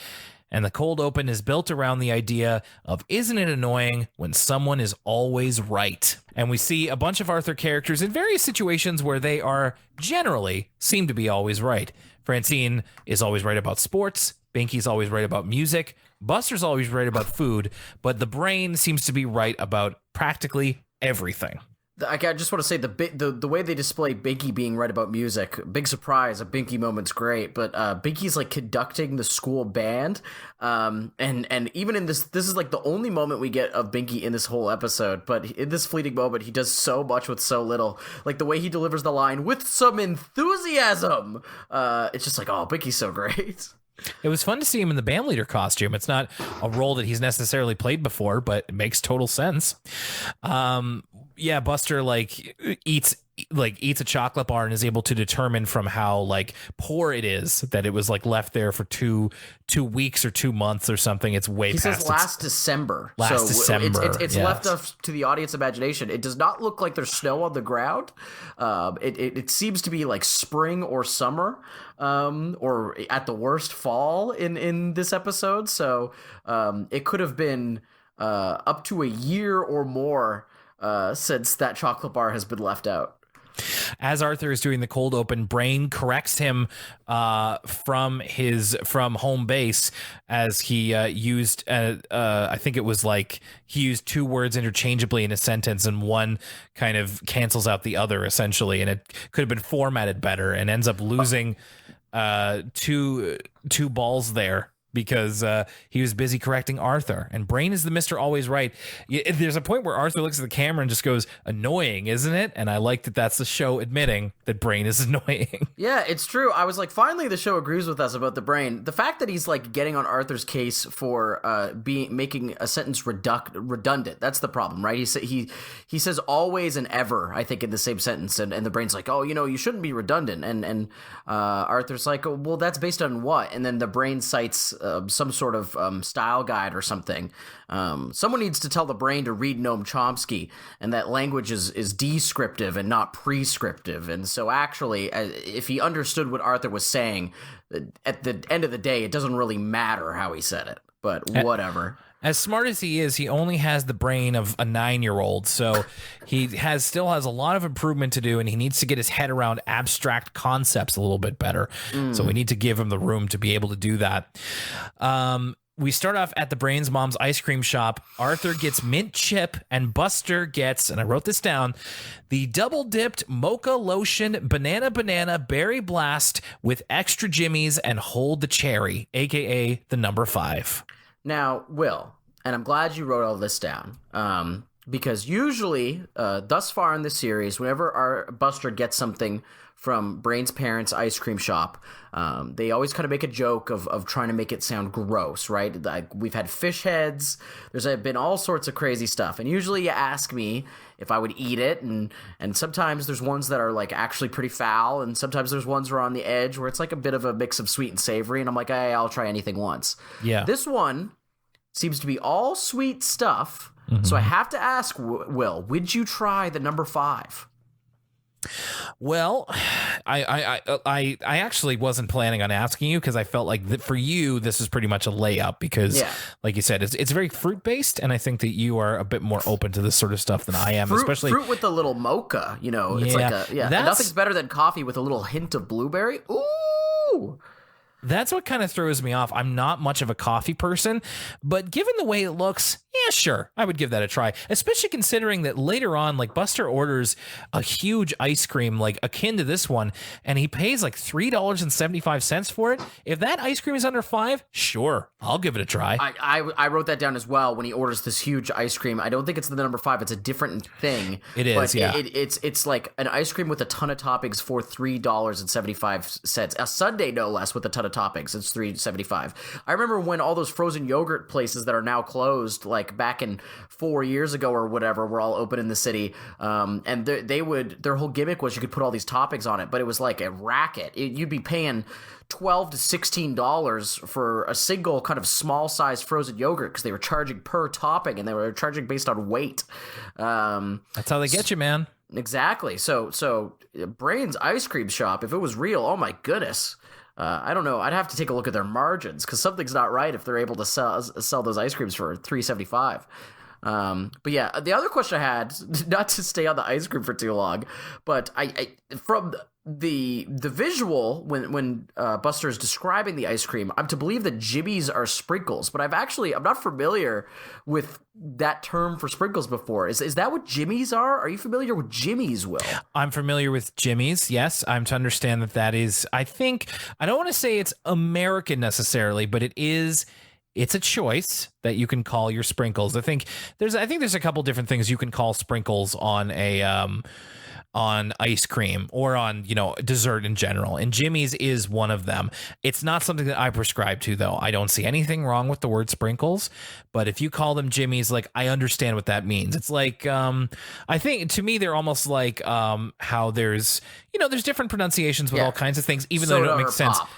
And the cold open is built around the idea of, isn't it annoying when someone is always right? And we see a bunch of Arthur characters in various situations where they are generally seem to be always right. Francine is always right about sports. Binky's always right about music. Buster's always right about food, but the brain seems to be right about practically everything. I just want to say the way they display Binky being right about music, big surprise. A Binky moment's great, but Binky's like conducting the school band, and even in this is like the only moment we get of Binky in this whole episode. But in this fleeting moment, he does so much with so little. Like the way he delivers the line with some enthusiasm. It's just like, oh, Binky's so great. It was fun to see him in the band leader costume. It's not a role that he's necessarily played before, but it makes total sense. Yeah, Buster eats a chocolate bar and is able to determine from how poor it is that it was left there for two weeks or 2 months or something. It's way he past says last December. December. It's left up to the audience imagination. It does not look like there's snow on the ground. It seems to be like spring or summer, or at the worst fall in this episode. So it could have been up to a year or more since that chocolate bar has been left out. As Arthur is doing the cold open, Brain corrects him from home base as he used I think it was he used 2 words interchangeably in a sentence, and one kind of cancels out the other essentially, and it could have been formatted better, and ends up losing two balls there because he was busy correcting Arthur. And Brain is the Mr. Always Right. There's a point where Arthur looks at the camera and just goes, annoying, isn't it? And I like that that's the show admitting that Brain is annoying. Yeah, it's true. I was like, finally the show agrees with us about the Brain. The fact that he's getting on Arthur's case for making a sentence redundant, that's the problem, right? He says always and ever, I think, in the same sentence, and the Brain's like, oh, you shouldn't be redundant, and Arthur's like, oh, well, that's based on what? And then the Brain cites some sort of style guide or something. Someone needs to tell the Brain to read Noam Chomsky, and that language is descriptive and not prescriptive. And so actually, if he understood what Arthur was saying, at the end of the day, it doesn't really matter how he said it. But whatever. As smart as he is, he only has the brain of a 9-year-old. So he still has a lot of improvement to do, and he needs to get his head around abstract concepts a little bit better. So we need to give him the room to be able to do that. We start off at the Brains Mom's ice cream shop. Arthur gets mint chip, and Buster gets, and I wrote this down, the double dipped mocha lotion banana berry blast with extra jimmies and hold the cherry, aka the number 5. Now, Will, and I'm glad you wrote all this down, because usually, thus far in this series, whenever our Buster gets something from Brain's parents' ice cream shop, they always kind of make a joke of trying to make it sound gross, right? Like, we've had fish heads, there's been all sorts of crazy stuff, and usually you ask me if I would eat it, and sometimes there's ones that are like actually pretty foul, and sometimes there's ones that are on the edge where it's like a bit of a mix of sweet and savory, and I'm like, hey, I'll try anything once. Yeah. This one seems to be all sweet stuff, so I have to ask, Will, would you try the number 5? Well, I actually wasn't planning on asking you, because I felt like for you this is pretty much a layup, because like you said, it's very fruit based, and I think that you are a bit more open to this sort of stuff than I am, especially fruit with a little mocha. You know, it's like nothing's better than coffee with a little hint of blueberry. Ooh. That's what kind of throws me off. I'm not much of a coffee person, but given the way it looks, yeah, sure, I would give that a try, especially considering that later on, like, Buster orders a huge ice cream, like, akin to this one, and he pays like $3.75 for it. If that ice cream is under 5, sure, I'll give it a try. I wrote that down as well when he orders this huge ice cream. I don't think it's the number 5. It's a different thing. It is, yeah. It's like an ice cream with a ton of toppings for $3.75. A sundae, no less, with a ton of toppings. It's $3.75. I remember when all those frozen yogurt places that are now closed, like back in 4 years ago or whatever, were all open in the city. And their whole gimmick was you could put all these toppings on it, but it was like a racket. You'd be paying $12 to $16 for a single kind of small size frozen yogurt, because they were charging per topping, and they were charging based on weight. That's how they get you, man. Exactly. So Brain's ice cream shop, if it was real, oh my goodness. I don't know. I'd have to take a look at their margins, because something's not right if they're able to sell those ice creams for $3.75. But yeah, the other question I had, not to stay on the ice cream for too long, but I from the visual when Buster is describing the ice cream, I'm to believe that jimmies are sprinkles, but I'm not familiar with that term for sprinkles before. Is that what jimmies are? Are you familiar with jimmies, Will? I'm familiar with jimmies. Yes, I'm to understand that is, I think, I don't want to say it's American necessarily, but it's a choice that you can call your sprinkles. I think there's a couple different things you can call sprinkles on on ice cream or on, dessert in general. And jimmies is one of them. It's not something that I prescribe to, though. I don't see anything wrong with the word sprinkles, but if you call them jimmies, like, I understand what that means. It's like, I think to me, they're almost like how there's different pronunciations with all kinds of things, even though they don't make sense. Pop.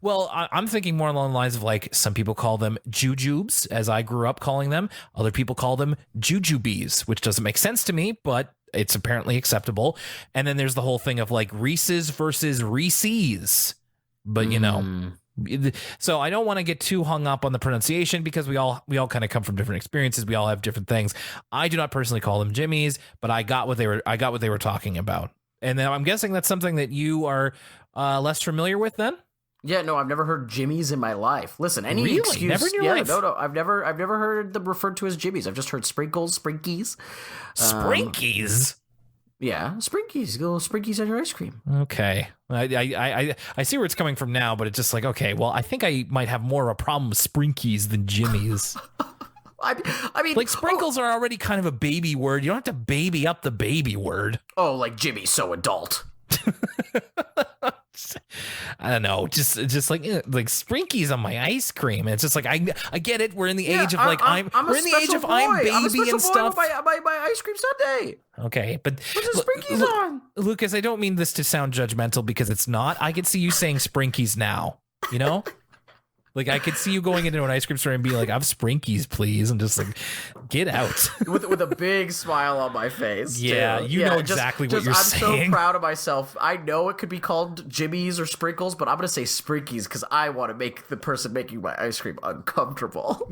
Well, I'm thinking more along the lines of, like, some people call them jujubes, as I grew up calling them. Other people call them jujubes, which doesn't make sense to me, but it's apparently acceptable. And then there's the whole thing of, like, Reese's versus Reese's. But, so I don't want to get too hung up on the pronunciation, because we all kind of come from different experiences. We all have different things. I do not personally call them jimmies, but I got what they were talking about. And then I'm guessing that's something that you are less familiar with then? Yeah, no, I've never heard jimmies in my life. Listen, any really? excuse. Never in your life? No, I've never heard them referred to as jimmies. I've just heard sprinkles, Sprinkees. Sprinkees? Yeah, Sprinkees. Little Sprinkees on your ice cream. Okay. I see where it's coming from now, but it's just like, okay, well, I think I might have more of a problem with Sprinkees than jimmies. I mean, like, sprinkles are already kind of a baby word. You don't have to baby up the baby word. Oh, like Jimmy's so adult. I don't know, just like Sprinkies on my ice cream. It's just like I get it. We're in the age of I'm baby and stuff. My ice cream sundae. Okay, but what's the Sprinkies on? Lucas, I don't mean this to sound judgmental, because it's not. I can see you saying Sprinkies now. Like, I could see you going into an ice cream store and being like, "I have Sprinkees, please," and just like, get out. with a big smile on my face. Yeah, too. you know exactly what you're saying. I'm so proud of myself. I know it could be called jimmies or sprinkles, but I'm gonna say Sprinkees because I want to make the person making my ice cream uncomfortable.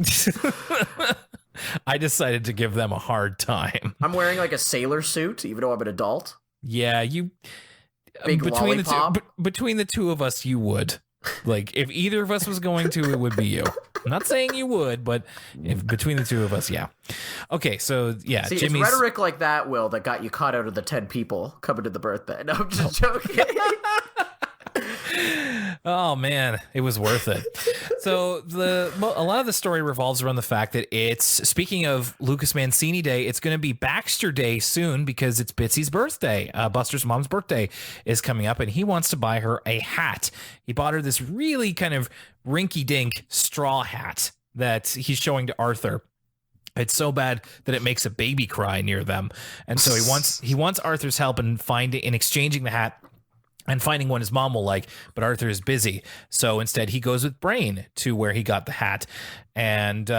I decided to give them a hard time. I'm wearing like a sailor suit, even though I'm an adult. Yeah, you. Big between lollipop. between the two of us, you would. Like, if either of us was going to, it would be you. I'm not saying you would, but if between the two of us, yeah. Okay, so yeah, See, Jimmy's it's rhetoric like that, Will, that got you caught out of the 10 people coming to the birthday. No, I'm just joking. Oh man, it was worth it. So a lot of the story revolves around the fact that it's, speaking of Lucas Mancini Day, it's going to be Baxter Day soon because it's Bitsy's birthday. Buster's mom's birthday is coming up, and he wants to buy her a hat. He bought her this really kind of rinky-dink straw hat that he's showing to Arthur. It's so bad that it makes a baby cry near them, and so he wants Arthur's help in exchanging the hat and finding one his mom will like, but Arthur is busy. So instead he goes with Brain to where he got the hat. And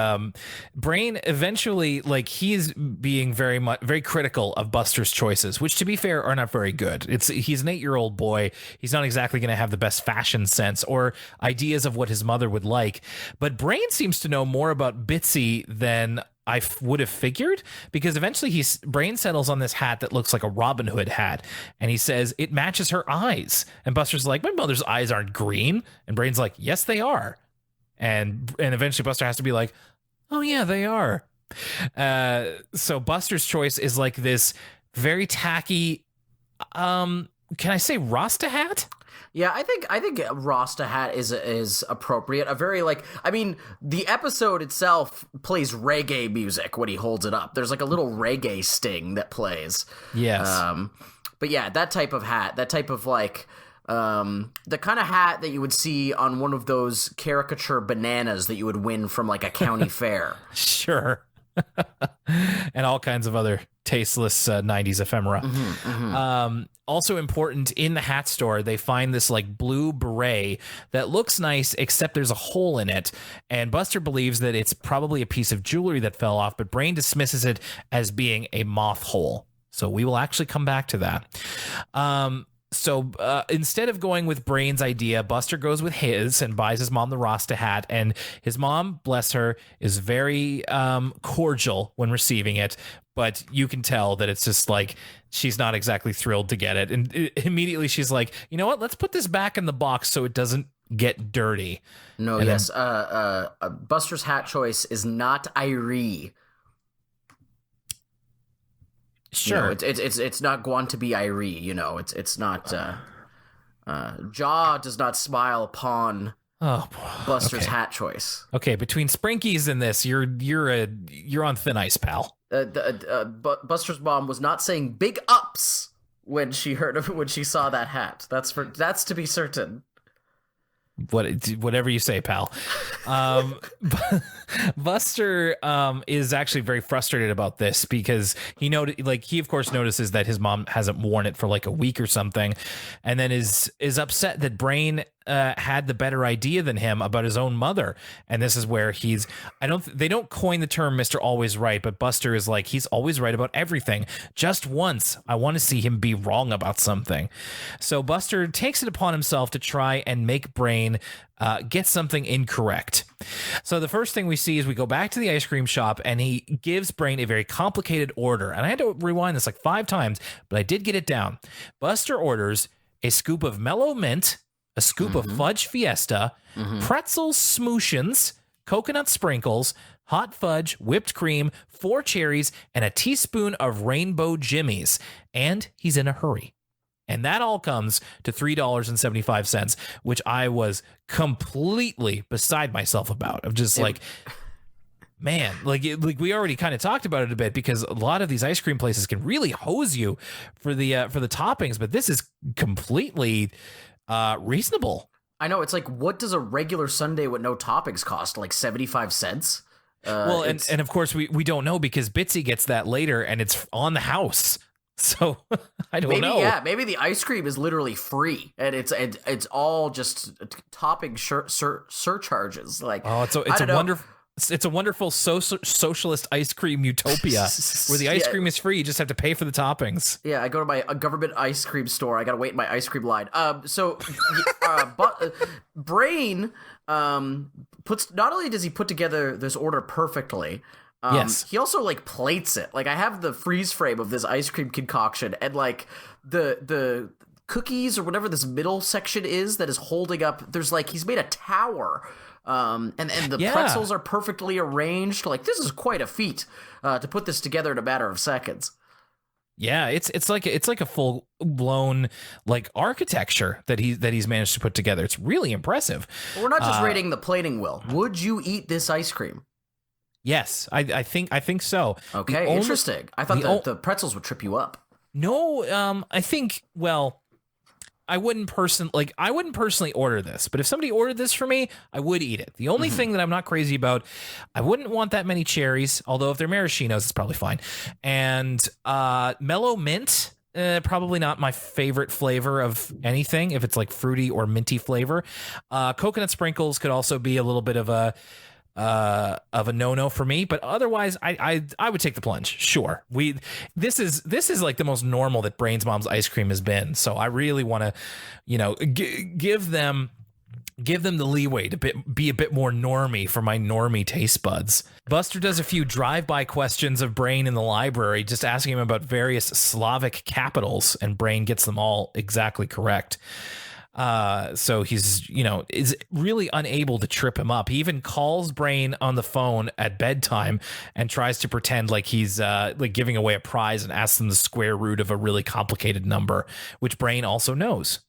Brain eventually, like, he is being very critical of Buster's choices, which, to be fair, are not very good. He's an 8-year-old boy. He's not exactly going to have the best fashion sense or ideas of what his mother would like. But Brain seems to know more about Bitsy than I would have figured, because eventually Brain settles on this hat that looks like a Robin Hood hat, and he says it matches her eyes. And Buster's like, "My mother's eyes aren't green." And Brain's like, "Yes, they are." And eventually Buster has to be like, "Oh yeah, they are." So Buster's choice is like this very tacky, can I say Rasta hat? Yeah, I think Rasta hat is appropriate. A very, like, I mean, the episode itself plays reggae music when he holds it up. There's like a little reggae sting that plays. Yes. But yeah, that type of hat, that type of like the kind of hat that you would see on one of those caricature bananas that you would win from like a county fair. Sure. And all kinds of other tasteless 90s ephemera. Also important, in the hat store, they find this like blue beret that looks nice, except there's a hole in it. And Buster believes that it's probably a piece of jewelry that fell off, but Brain dismisses it as being a moth hole. So we will actually come back to that. So instead of going with Brain's idea, Buster goes with his and buys his mom the Rasta hat. And his mom, bless her, is very cordial when receiving it. But you can tell that it's just like she's not exactly thrilled to get it. And immediately she's like, "You know what? Let's put this back in the box so it doesn't get dirty." No, and yes. Buster's hat choice is not Irie. Sure, you know, it's not going to be Irie. You know, it's not. Jaw does not smile upon Buster's hat choice. Okay, between Sprinkees and this, you're on thin ice, pal. Buster's mom was not saying big ups when she saw that hat. That's to be certain. Whatever you say, pal. Buster is actually very frustrated about this because he of course notices that his mom hasn't worn it for like a week or something, and then is upset that Brain had the better idea than him about his own mother. And this is where they don't coin the term Mr. Always Right, but Buster is like, he's always right about everything. Just once, I want to see him be wrong about something. So Buster takes it upon himself to try and make Brain get something incorrect. So the first thing we see is we go back to the ice cream shop, and he gives Brain a very complicated order. And I had to rewind this like 5 times, but I did get it down. Buster orders a scoop of mellow mint, a scoop of fudge fiesta, pretzels smooshins, coconut sprinkles, hot fudge, whipped cream, 4 cherries, and a teaspoon of rainbow jimmies. And he's in a hurry. And that all comes to $3.75, which I was completely beside myself about. Of just like, man, like we already kind of talked about it a bit, because a lot of these ice cream places can really hose you for the toppings, but this is completely reasonable. I know, it's like, what does a regular sundae with no toppings cost? Like 75 cents? And of course we don't know, because Bitsy gets that later and it's on the house. So I don't Maybe, know. yeah, maybe the ice cream is literally free, and it's all just topping surcharges. Like, Oh, it's a wonderful socialist ice cream utopia where the ice cream is free. You just have to pay for the toppings. Yeah, I go to my government ice cream store. I gotta wait in my ice cream line. Brain puts. Not only does he put together this order perfectly, Yes. he also like plates it. Like, I have the freeze frame of this ice cream concoction, and like the cookies or whatever this middle section is that is holding up. There's like, he's made a tower. And the pretzels are perfectly arranged. Like, this is quite a feat to put this together in a matter of seconds. Yeah, it's like a full blown like architecture that he's managed to put together. It's really impressive. But we're not just rating the plating, Will. Would you eat this ice cream? Yes, I think so. Okay, interesting. I thought the pretzels would trip you up. No, I think, well, I wouldn't personally order this, but if somebody ordered this for me, I would eat it. The only thing that I'm not crazy about, I wouldn't want that many cherries, although if they're maraschinos, it's probably fine. And mellow mint, probably not my favorite flavor of anything, if it's like fruity or minty flavor. Coconut sprinkles could also be a little bit of a no-no for me, but otherwise I would take the plunge. Sure. This is like the most normal that Brain's mom's ice cream has been. So I really want to, give them the leeway to be a bit more normie for my normie taste buds. Buster does a few drive-by questions of Brain in the library, just asking him about various Slavic capitals, and Brain gets them all exactly correct. So he's, is really unable to trip him up. He even calls Brain on the phone at bedtime and tries to pretend like he's like giving away a prize and asks him the square root of a really complicated number, which Brain also knows.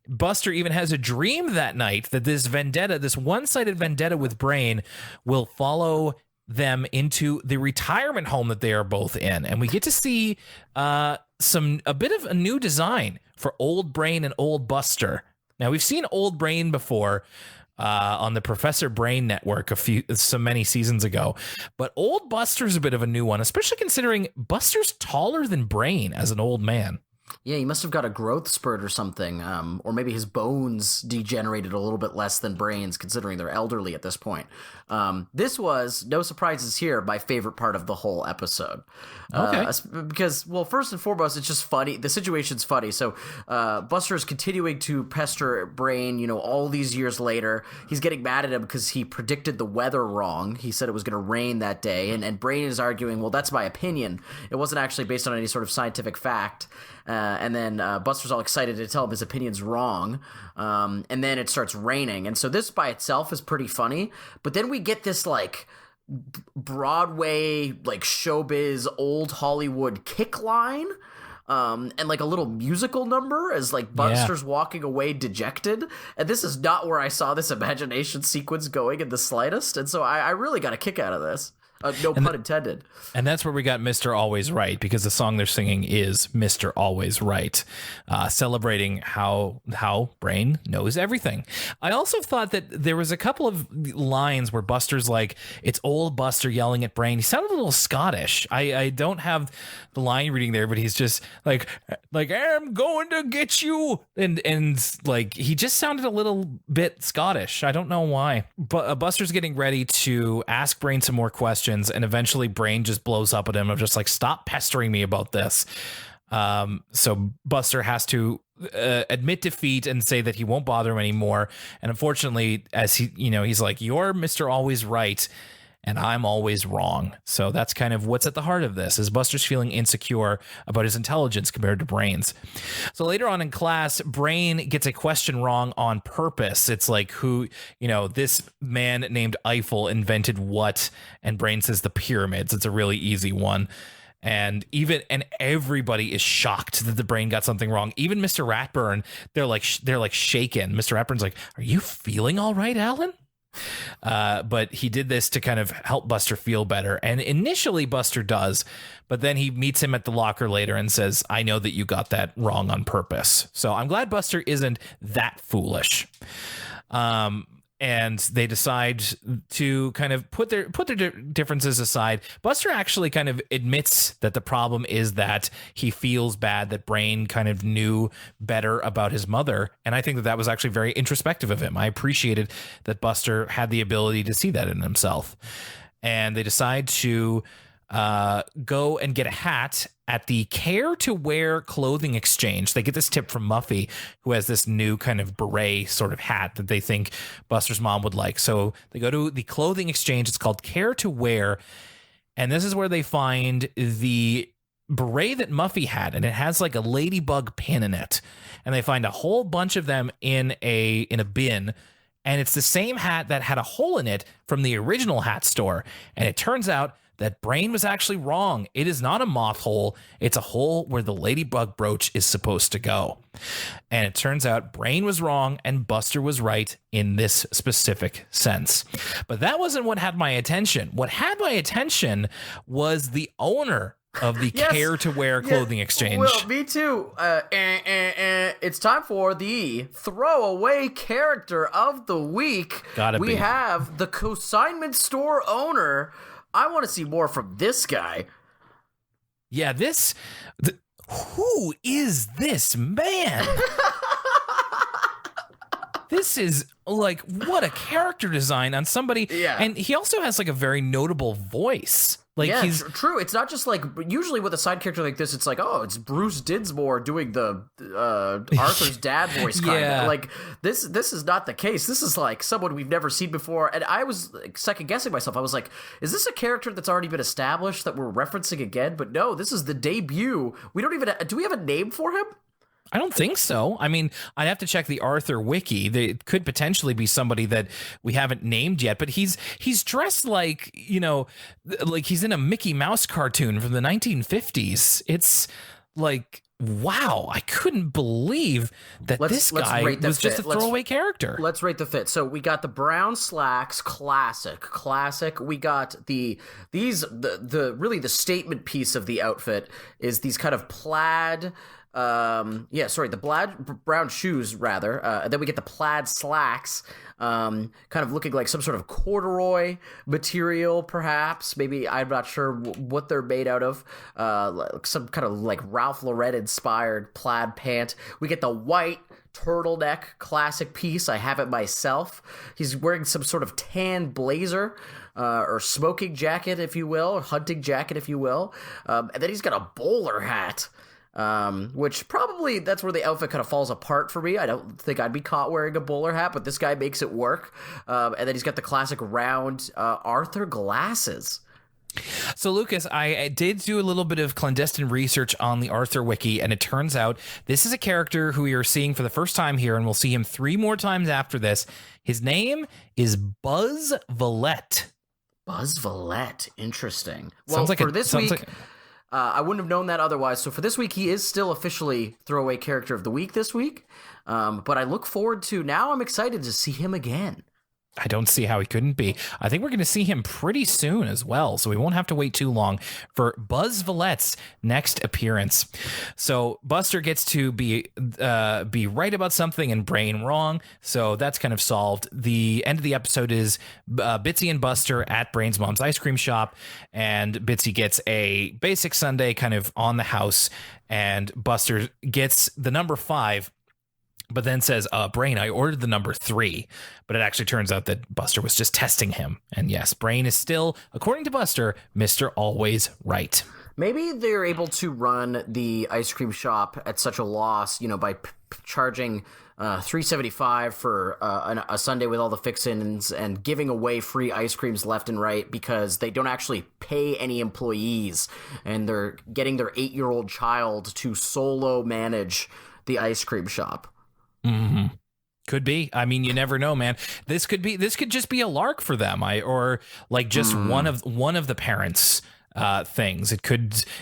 Buster even has a dream that night that this one-sided vendetta with Brain will follow them into the retirement home that they are both in. And we get to see a bit of a new design for Old Brain and Old Buster. Now, we've seen Old Brain before on the Professor Brain Network so many seasons ago, but Old Buster's a bit of a new one, especially considering Buster's taller than Brain as an old man. Yeah, he must have got a growth spurt or something, or maybe his bones degenerated a little bit less than Brain's, considering they're elderly at this point. This was, no surprises here, my favorite part of the whole episode. Okay. Because, well, first and foremost, it's just funny. The situation's funny. So Buster is continuing to pester Brain, all these years later. He's getting mad at him because he predicted the weather wrong. He said it was going to rain that day, and Brain is arguing, well, that's my opinion. It wasn't actually based on any sort of scientific fact. And then Buster's all excited to tell him his opinion's wrong. And then it starts raining. And so this by itself is pretty funny. But then we get this like Broadway, like showbiz, old Hollywood kick line. And like a little musical number as like Buster's walking away dejected. And this is not where I saw this imagination sequence going in the slightest. And so I really got a kick out of this. No pun intended. And that's where we got Mr. Always Right, because the song they're singing is Mr. Always Right, celebrating how Brain knows everything. I also thought that there was a couple of lines where Buster's like, it's old Buster yelling at Brain. He sounded a little Scottish. I don't have the line reading there, but he's just like I'm going to get you. And like, he just sounded a little bit Scottish. I don't know why. But Buster's getting ready to ask Brain some more questions. And eventually Brain just blows up at him of just like, stop pestering me about this. So Buster has to admit defeat and say that he won't bother him anymore. And unfortunately, as he's like, you're Mr. Always Right, and I'm always wrong. So that's kind of what's at the heart of this, is Buster's feeling insecure about his intelligence compared to Brain's. So later on in class, Brain gets a question wrong on purpose. It's like, this man named Eiffel invented what? And Brain says the pyramids. It's a really easy one. And everybody is shocked that the Brain got something wrong. Even Mr. Ratburn, they're like shaken. Mr. Ratburn's like, are you feeling all right, Alan? But he did this to kind of help Buster feel better. And initially Buster does, but then he meets him at the locker later and says, I know that you got that wrong on purpose. So I'm glad Buster isn't that foolish. and they decide to kind of put their differences aside. Buster actually kind of admits that the problem is that he feels bad that Brain kind of knew better about his mother, and I think that was actually very introspective of him. I appreciated that Buster had the ability to see that in himself. And they decide to go and get a hat at the Care to Wear clothing exchange. They get this tip from Muffy, who has this new kind of beret sort of hat that they think Buster's mom would like. So they go to the clothing exchange. It's called Care to Wear. And this is where they find the beret that Muffy had, and it has like a ladybug pin in it. And they find a whole bunch of them in a bin. And it's the same hat that had a hole in it from the original hat store. And it turns out that Brain was actually wrong. It is not a moth hole. It's a hole where the ladybug brooch is supposed to go. And it turns out Brain was wrong and Buster was right in this specific sense. But that wasn't what had my attention. What had my attention was the owner of the Care to Wear clothing exchange. Well, me too. It's time for the throwaway character of the week. We have the consignment store owner. I want to see more from this guy. Yeah, who is this man? This is like, what a character design on somebody. Yeah. And he also has like a very notable voice. Like, yeah, he's true. It's not just like, usually with a side character like this, it's like, oh, it's Bruce Dinsmore doing the Arthur's dad voice kind of. Yeah. Like, this is not the case. This is like someone we've never seen before. And I was like, second guessing myself. I was like, is this a character that's already been established that we're referencing again? But no, this is the debut. We don't even, do we have a name for him? I don't think so. I mean, I'd have to check the Arthur wiki. It could potentially be somebody that we haven't named yet, but he's dressed like, like he's in a Mickey Mouse cartoon from the 1950s. It's like, wow, I couldn't believe that this guy was just a throwaway character. Let's rate the fit. So we got the brown slacks, classic. We got the statement piece of the outfit is these kind of plaid, the brown shoes rather. And then we get the plaid slacks, kind of looking like some sort of corduroy material, perhaps. Maybe, I'm not sure what they're made out of. Some kind of like Ralph Lauren inspired plaid pant. We get the white turtleneck classic piece. I have it myself. He's wearing some sort of tan blazer. Or smoking jacket, if you will, or hunting jacket, if you will. And then he's got a bowler hat. Which probably that's where the outfit kind of falls apart for me. I don't think I'd be caught wearing a bowler hat, but this guy makes it work. And then he's got the classic round Arthur glasses. So, Lucas, I did do a little bit of clandestine research on the Arthur wiki, and it turns out this is a character who we are seeing for the first time here, and we'll see him 3 more times after this. His name is Buzz Vallette. Buzz Vallette. Interesting. Well, for this week... I wouldn't have known that otherwise. So for this week, he is still officially throwaway character of the week this week. But I look forward to, now I'm excited to see him again. I don't see how he couldn't be. I think we're going to see him pretty soon as well, so we won't have to wait too long for Buzz Vallette's next appearance. So Buster gets to be right about something and Brain wrong, so that's kind of solved. The end of the episode is Bitsy and Buster at Brain's mom's ice cream shop, and Bitsy gets a basic sundae kind of on the house, and Buster gets the number 5. But then says, Brain, I ordered the number 3. But it actually turns out that Buster was just testing him. And yes, Brain is still, according to Buster, Mr. Always Right. Maybe they're able to run the ice cream shop at such a loss, by charging $3.75 for a sundae with all the fix-ins and giving away free ice creams left and right because they don't actually pay any employees. And they're getting their 8-year-old child to solo manage the ice cream shop. Mm-hmm. Could be. I mean, you never know, man. This could just be a lark for them, or like just one of the parents' things.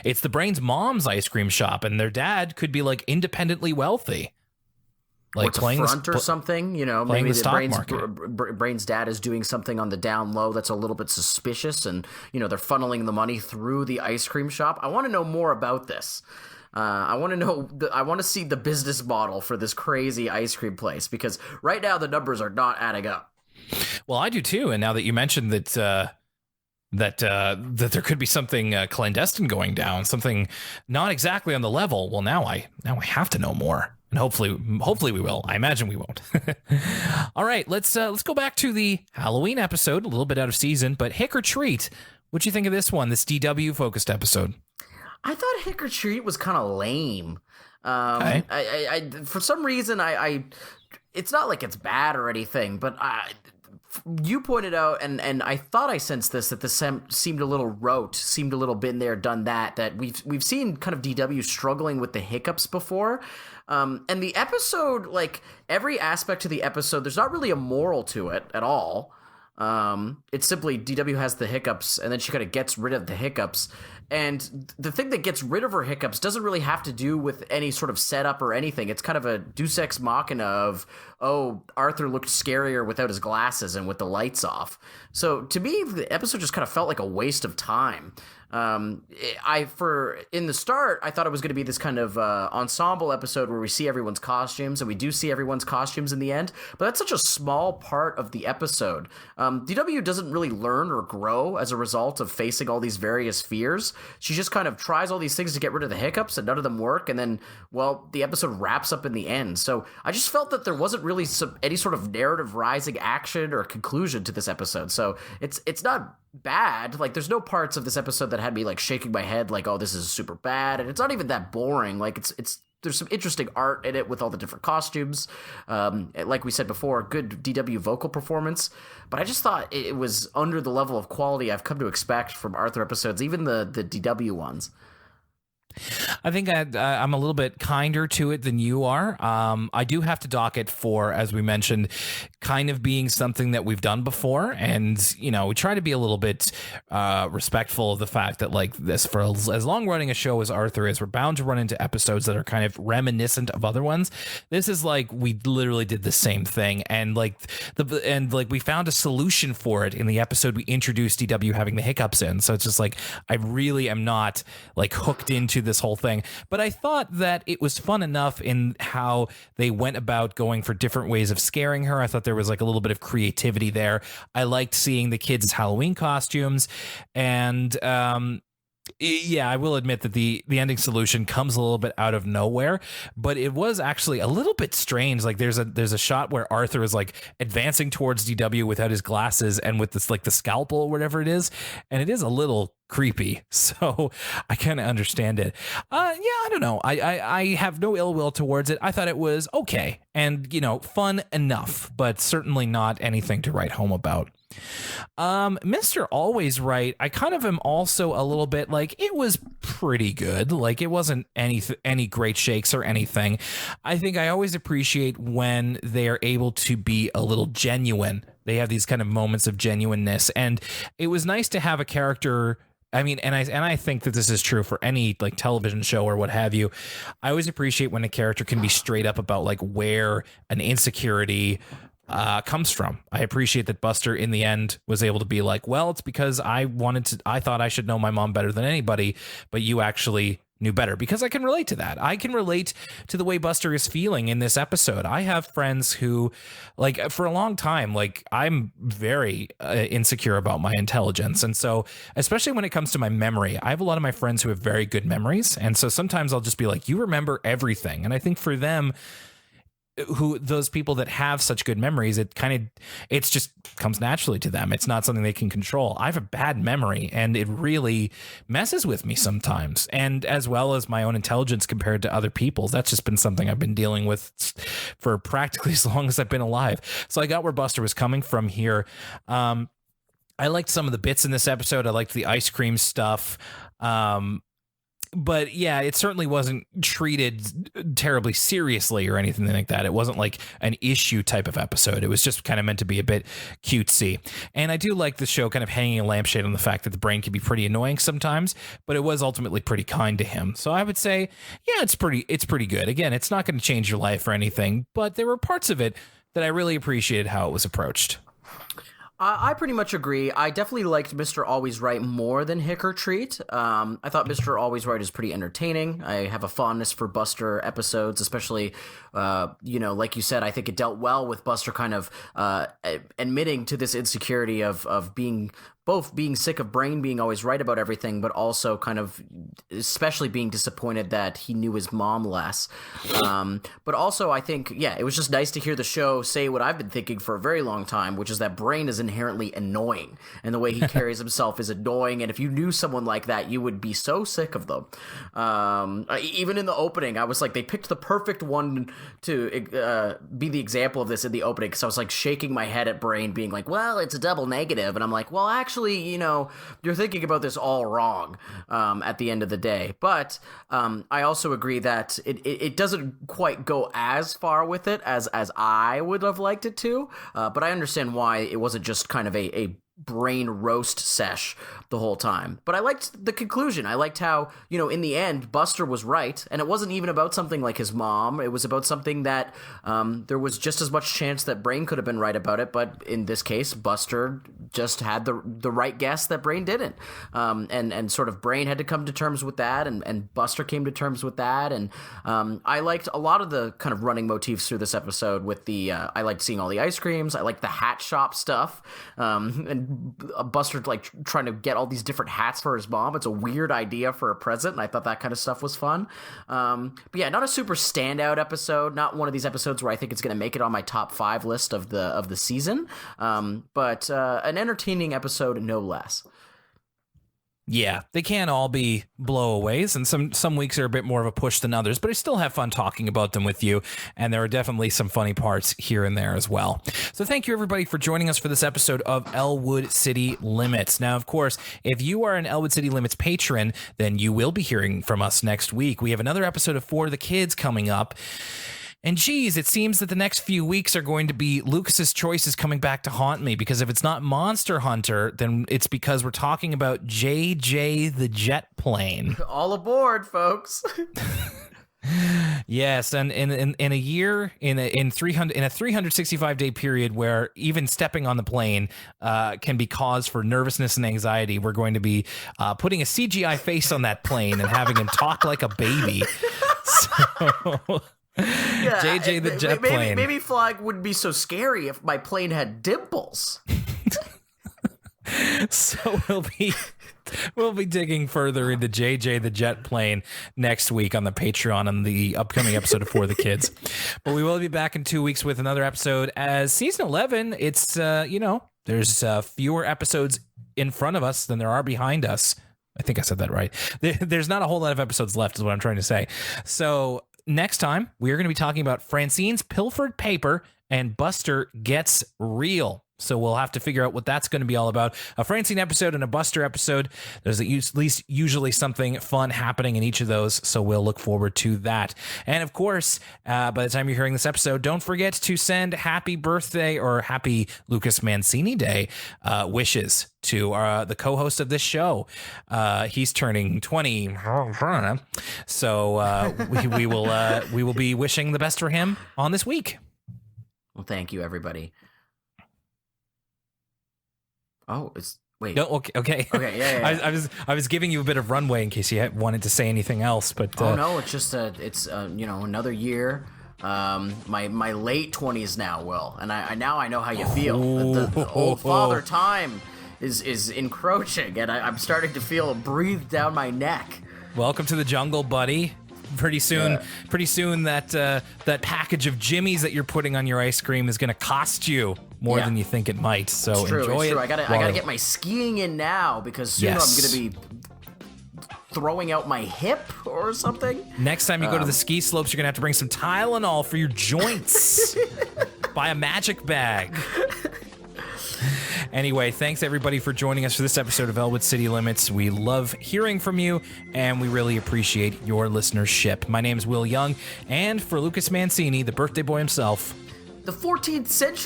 It's the Brain's mom's ice cream shop, and their dad could be like independently wealthy, like playing front or something. Maybe the stock market. Brain's dad is doing something on the down low that's a little bit suspicious, and they're funneling the money through the ice cream shop. I want to know more about this. I want to see the business model for this crazy ice cream place, because right now the numbers are not adding up. Well, I do too. And now that you mentioned that there could be something clandestine going down, something not exactly on the level. Well, now I have to know more, and hopefully we will. I imagine we won't. All right, let's go back to the Halloween episode, a little bit out of season, but Hick or Treat. What'd you think of this one, this DW focused episode? I thought Hick or Treat was kind of lame. Okay. I for some reason I it's not like it's bad or anything, but you pointed out, and I thought I sensed this, that this seemed a little rote, seemed a little been there, done that we've seen kind of DW struggling with the hiccups before. And the episode, like every aspect of the episode, there's not really a moral to it at all. It's simply DW has the hiccups, and then she kind of gets rid of the hiccups. And the thing that gets rid of her hiccups doesn't really have to do with any sort of setup or anything. It's kind of a deus ex machina of, oh, Arthur looked scarier without his glasses and with the lights off. So to me, the episode just kind of felt like a waste of time. In the start, I thought it was going to be this kind of ensemble episode where we see everyone's costumes, and we do see everyone's costumes in the end, but that's such a small part of the episode. DW doesn't really learn or grow as a result of facing all these various fears. She just kind of tries all these things to get rid of the hiccups, and none of them work, and then, well, the episode wraps up in the end. So I just felt that there wasn't really any sort of narrative rising action or conclusion to this episode. So it's not bad. Like, there's no parts of this episode that had me like shaking my head like, oh, this is super bad, and it's not even that boring. Like, it's there's some interesting art in it with all the different costumes. Like we said before, good DW vocal performance, but I just thought it was under the level of quality I've come to expect from Arthur episodes, even the DW ones. I think I'm a little bit kinder to it than you are. I do have to dock it for, as we mentioned, kind of being something that we've done before. And, you know, we try to be a little bit respectful of the fact that, like, this, for as long running a show as Arthur is, we're bound to run into episodes that are kind of reminiscent of other ones. This is like we literally did the same thing. And we found a solution for it in the episode we introduced DW having the hiccups in. So it's just like, I really am not like hooked into this whole thing, but I thought that it was fun enough in how they went about going for different ways of scaring her. I thought there was like a little bit of creativity there. I liked seeing the kids' Halloween costumes, and yeah, I will admit that the ending solution comes a little bit out of nowhere, but it was actually a little bit strange. Like there's a shot where Arthur is like advancing towards DW without his glasses and with this like the scalpel or whatever it is, and it is a little creepy. So I kind of understand it. Yeah, I don't know. I have no ill will towards it. I thought it was okay and, you know, fun enough, but certainly not anything to write home about. Mr. Alwaysright, I kind of am also a little bit like, it was pretty good. Like, it wasn't any great shakes or anything. I think I always appreciate when they are able to be a little genuine. They have these kind of moments of genuineness, and it was nice to have a character. I mean, and I think that this is true for any like television show or what have you. I always appreciate when a character can be straight up about like where an insecurity comes from. I appreciate that Buster in the end was able to be like, well, it's because I thought I should know my mom better than anybody, but you actually knew better, because I can relate to that. I can relate to the way Buster is feeling in this episode. I have friends who, like, for a long time, like, I'm very insecure about my intelligence. And so, especially when it comes to my memory, I have a lot of my friends who have very good memories. And so sometimes I'll just be like, you remember everything. And I think for them, those people that have such good memories, it's just comes naturally to them. It's not something they can control. I have a bad memory, and it really messes with me sometimes. And as well as my own intelligence compared to other people's, that's just been something I've been dealing with for practically as long as I've been alive. So I got where Buster was coming from here. I liked some of the bits in this episode. I liked the ice cream stuff. But yeah, it certainly wasn't treated terribly seriously or anything like that. It wasn't like an issue type of episode. It was just kind of meant to be a bit cutesy. And I do like the show kind of hanging a lampshade on the fact that the brain can be pretty annoying sometimes, but it was ultimately pretty kind to him. So I would say, yeah, it's pretty good. Again, it's not going to change your life or anything, but there were parts of it that I really appreciated how it was approached. I pretty much agree. I definitely liked Mr. Always Right more than Hick or Treat. I thought Mr. Always Right is pretty entertaining. I have a fondness for Buster episodes, especially, like you said, I think it dealt well with Buster kind of admitting to this insecurity of being sick of Brain being always right about everything, but also kind of especially being disappointed that he knew his mom less. But also, I think, it was just nice to hear the show say what I've been thinking for a very long time, which is that Brain is inherently annoying, and the way he carries himself is annoying, and if you knew someone like that, you would be so sick of them. Even in the opening, I was like, they picked the perfect one to be the example of this in the opening, because I was like shaking my head at Brain being like, well, it's a double negative, and I'm like, well, actually, you're thinking about this all wrong at the end of the day. But I also agree that it doesn't quite go as far with it as I would have liked it to. But I understand why it wasn't just kind of a Brain roast sesh the whole time. But I liked the conclusion. I liked how, in the end, Buster was right, and it wasn't even about something like his mom. It was about something that there was just as much chance that Brain could have been right about it, but in this case, Buster just had the right guess that Brain didn't. And sort of Brain had to come to terms with that, and Buster came to terms with that, and I liked a lot of the kind of running motifs through this episode with the, I liked seeing all the ice creams, I liked the hat shop stuff, and Buster like trying to get all these different hats for his mom. It's a weird idea for a present, and I thought that kind of stuff was fun. But yeah, not a super standout episode. Not one of these episodes where I think it's going to make it on my top 5 list of the season. But an entertaining episode, no less. Yeah, they can't all be blowaways, and some weeks are a bit more of a push than others, but I still have fun talking about them with you, and there are definitely some funny parts here and there as well. So thank you, everybody, for joining us for this episode of Elwood City Limits. Now, of course, if you are an Elwood City Limits patron, then you will be hearing from us next week. We have another episode of For the Kids coming up. And geez, it seems that the next few weeks are going to be Lucas's choices coming back to haunt me, because if it's not Monster Hunter, then it's because we're talking about JJ the jet plane. All aboard, folks. Yes, and in a year, in a 365-day period where even stepping on the plane can be cause for nervousness and anxiety, we're going to be putting a CGI face on that plane and having him talk like a baby. So... Yeah, JJ the jet plane. Maybe flying wouldn't be so scary if my plane had dimples. So we'll be digging further into JJ the jet plane next week on the Patreon on the upcoming episode of For the Kids. But we will be back in 2 weeks with another episode. As season 11, it's there's fewer episodes in front of us than there are behind us. I think I said that right. There's not a whole lot of episodes left, is what I'm trying to say. So next time, we are going to be talking about Francine's pilfered paper and Buster Gets Real. So we'll have to figure out what that's going to be all about. A Francine episode and a Buster episode. There's at least usually something fun happening in each of those, so we'll look forward to that. And of course, by the time you're hearing this episode, don't forget to send happy birthday or happy Lucas Mancini Day wishes to the co-host of this show. He's turning 20, so we will be wishing the best for him on this week. Well, thank you, everybody. Oh, wait. No, okay. Yeah. I was giving you a bit of runway in case you wanted to say anything else, but oh no, it's just another year. My late 20s now, Will, and I know how you feel. The old father time is encroaching, and I'm starting to feel it breathe down my neck. Welcome to the jungle, buddy. Pretty soon that package of jimmies that you're putting on your ice cream is going to cost you more than you think it might. So it's true, enjoy it's true. it. I gotta get my skiing in now, because soon I'm going to be throwing out my hip or something. Next time you go to the ski slopes, you're going to have to bring some Tylenol for your joints. Buy a magic bag. Anyway, thanks everybody for joining us for this episode of Elwood City Limits. We love hearing from you, and we really appreciate your listenership. My name is Will Young, and for Lucas Mancini, the birthday boy himself, the 14th century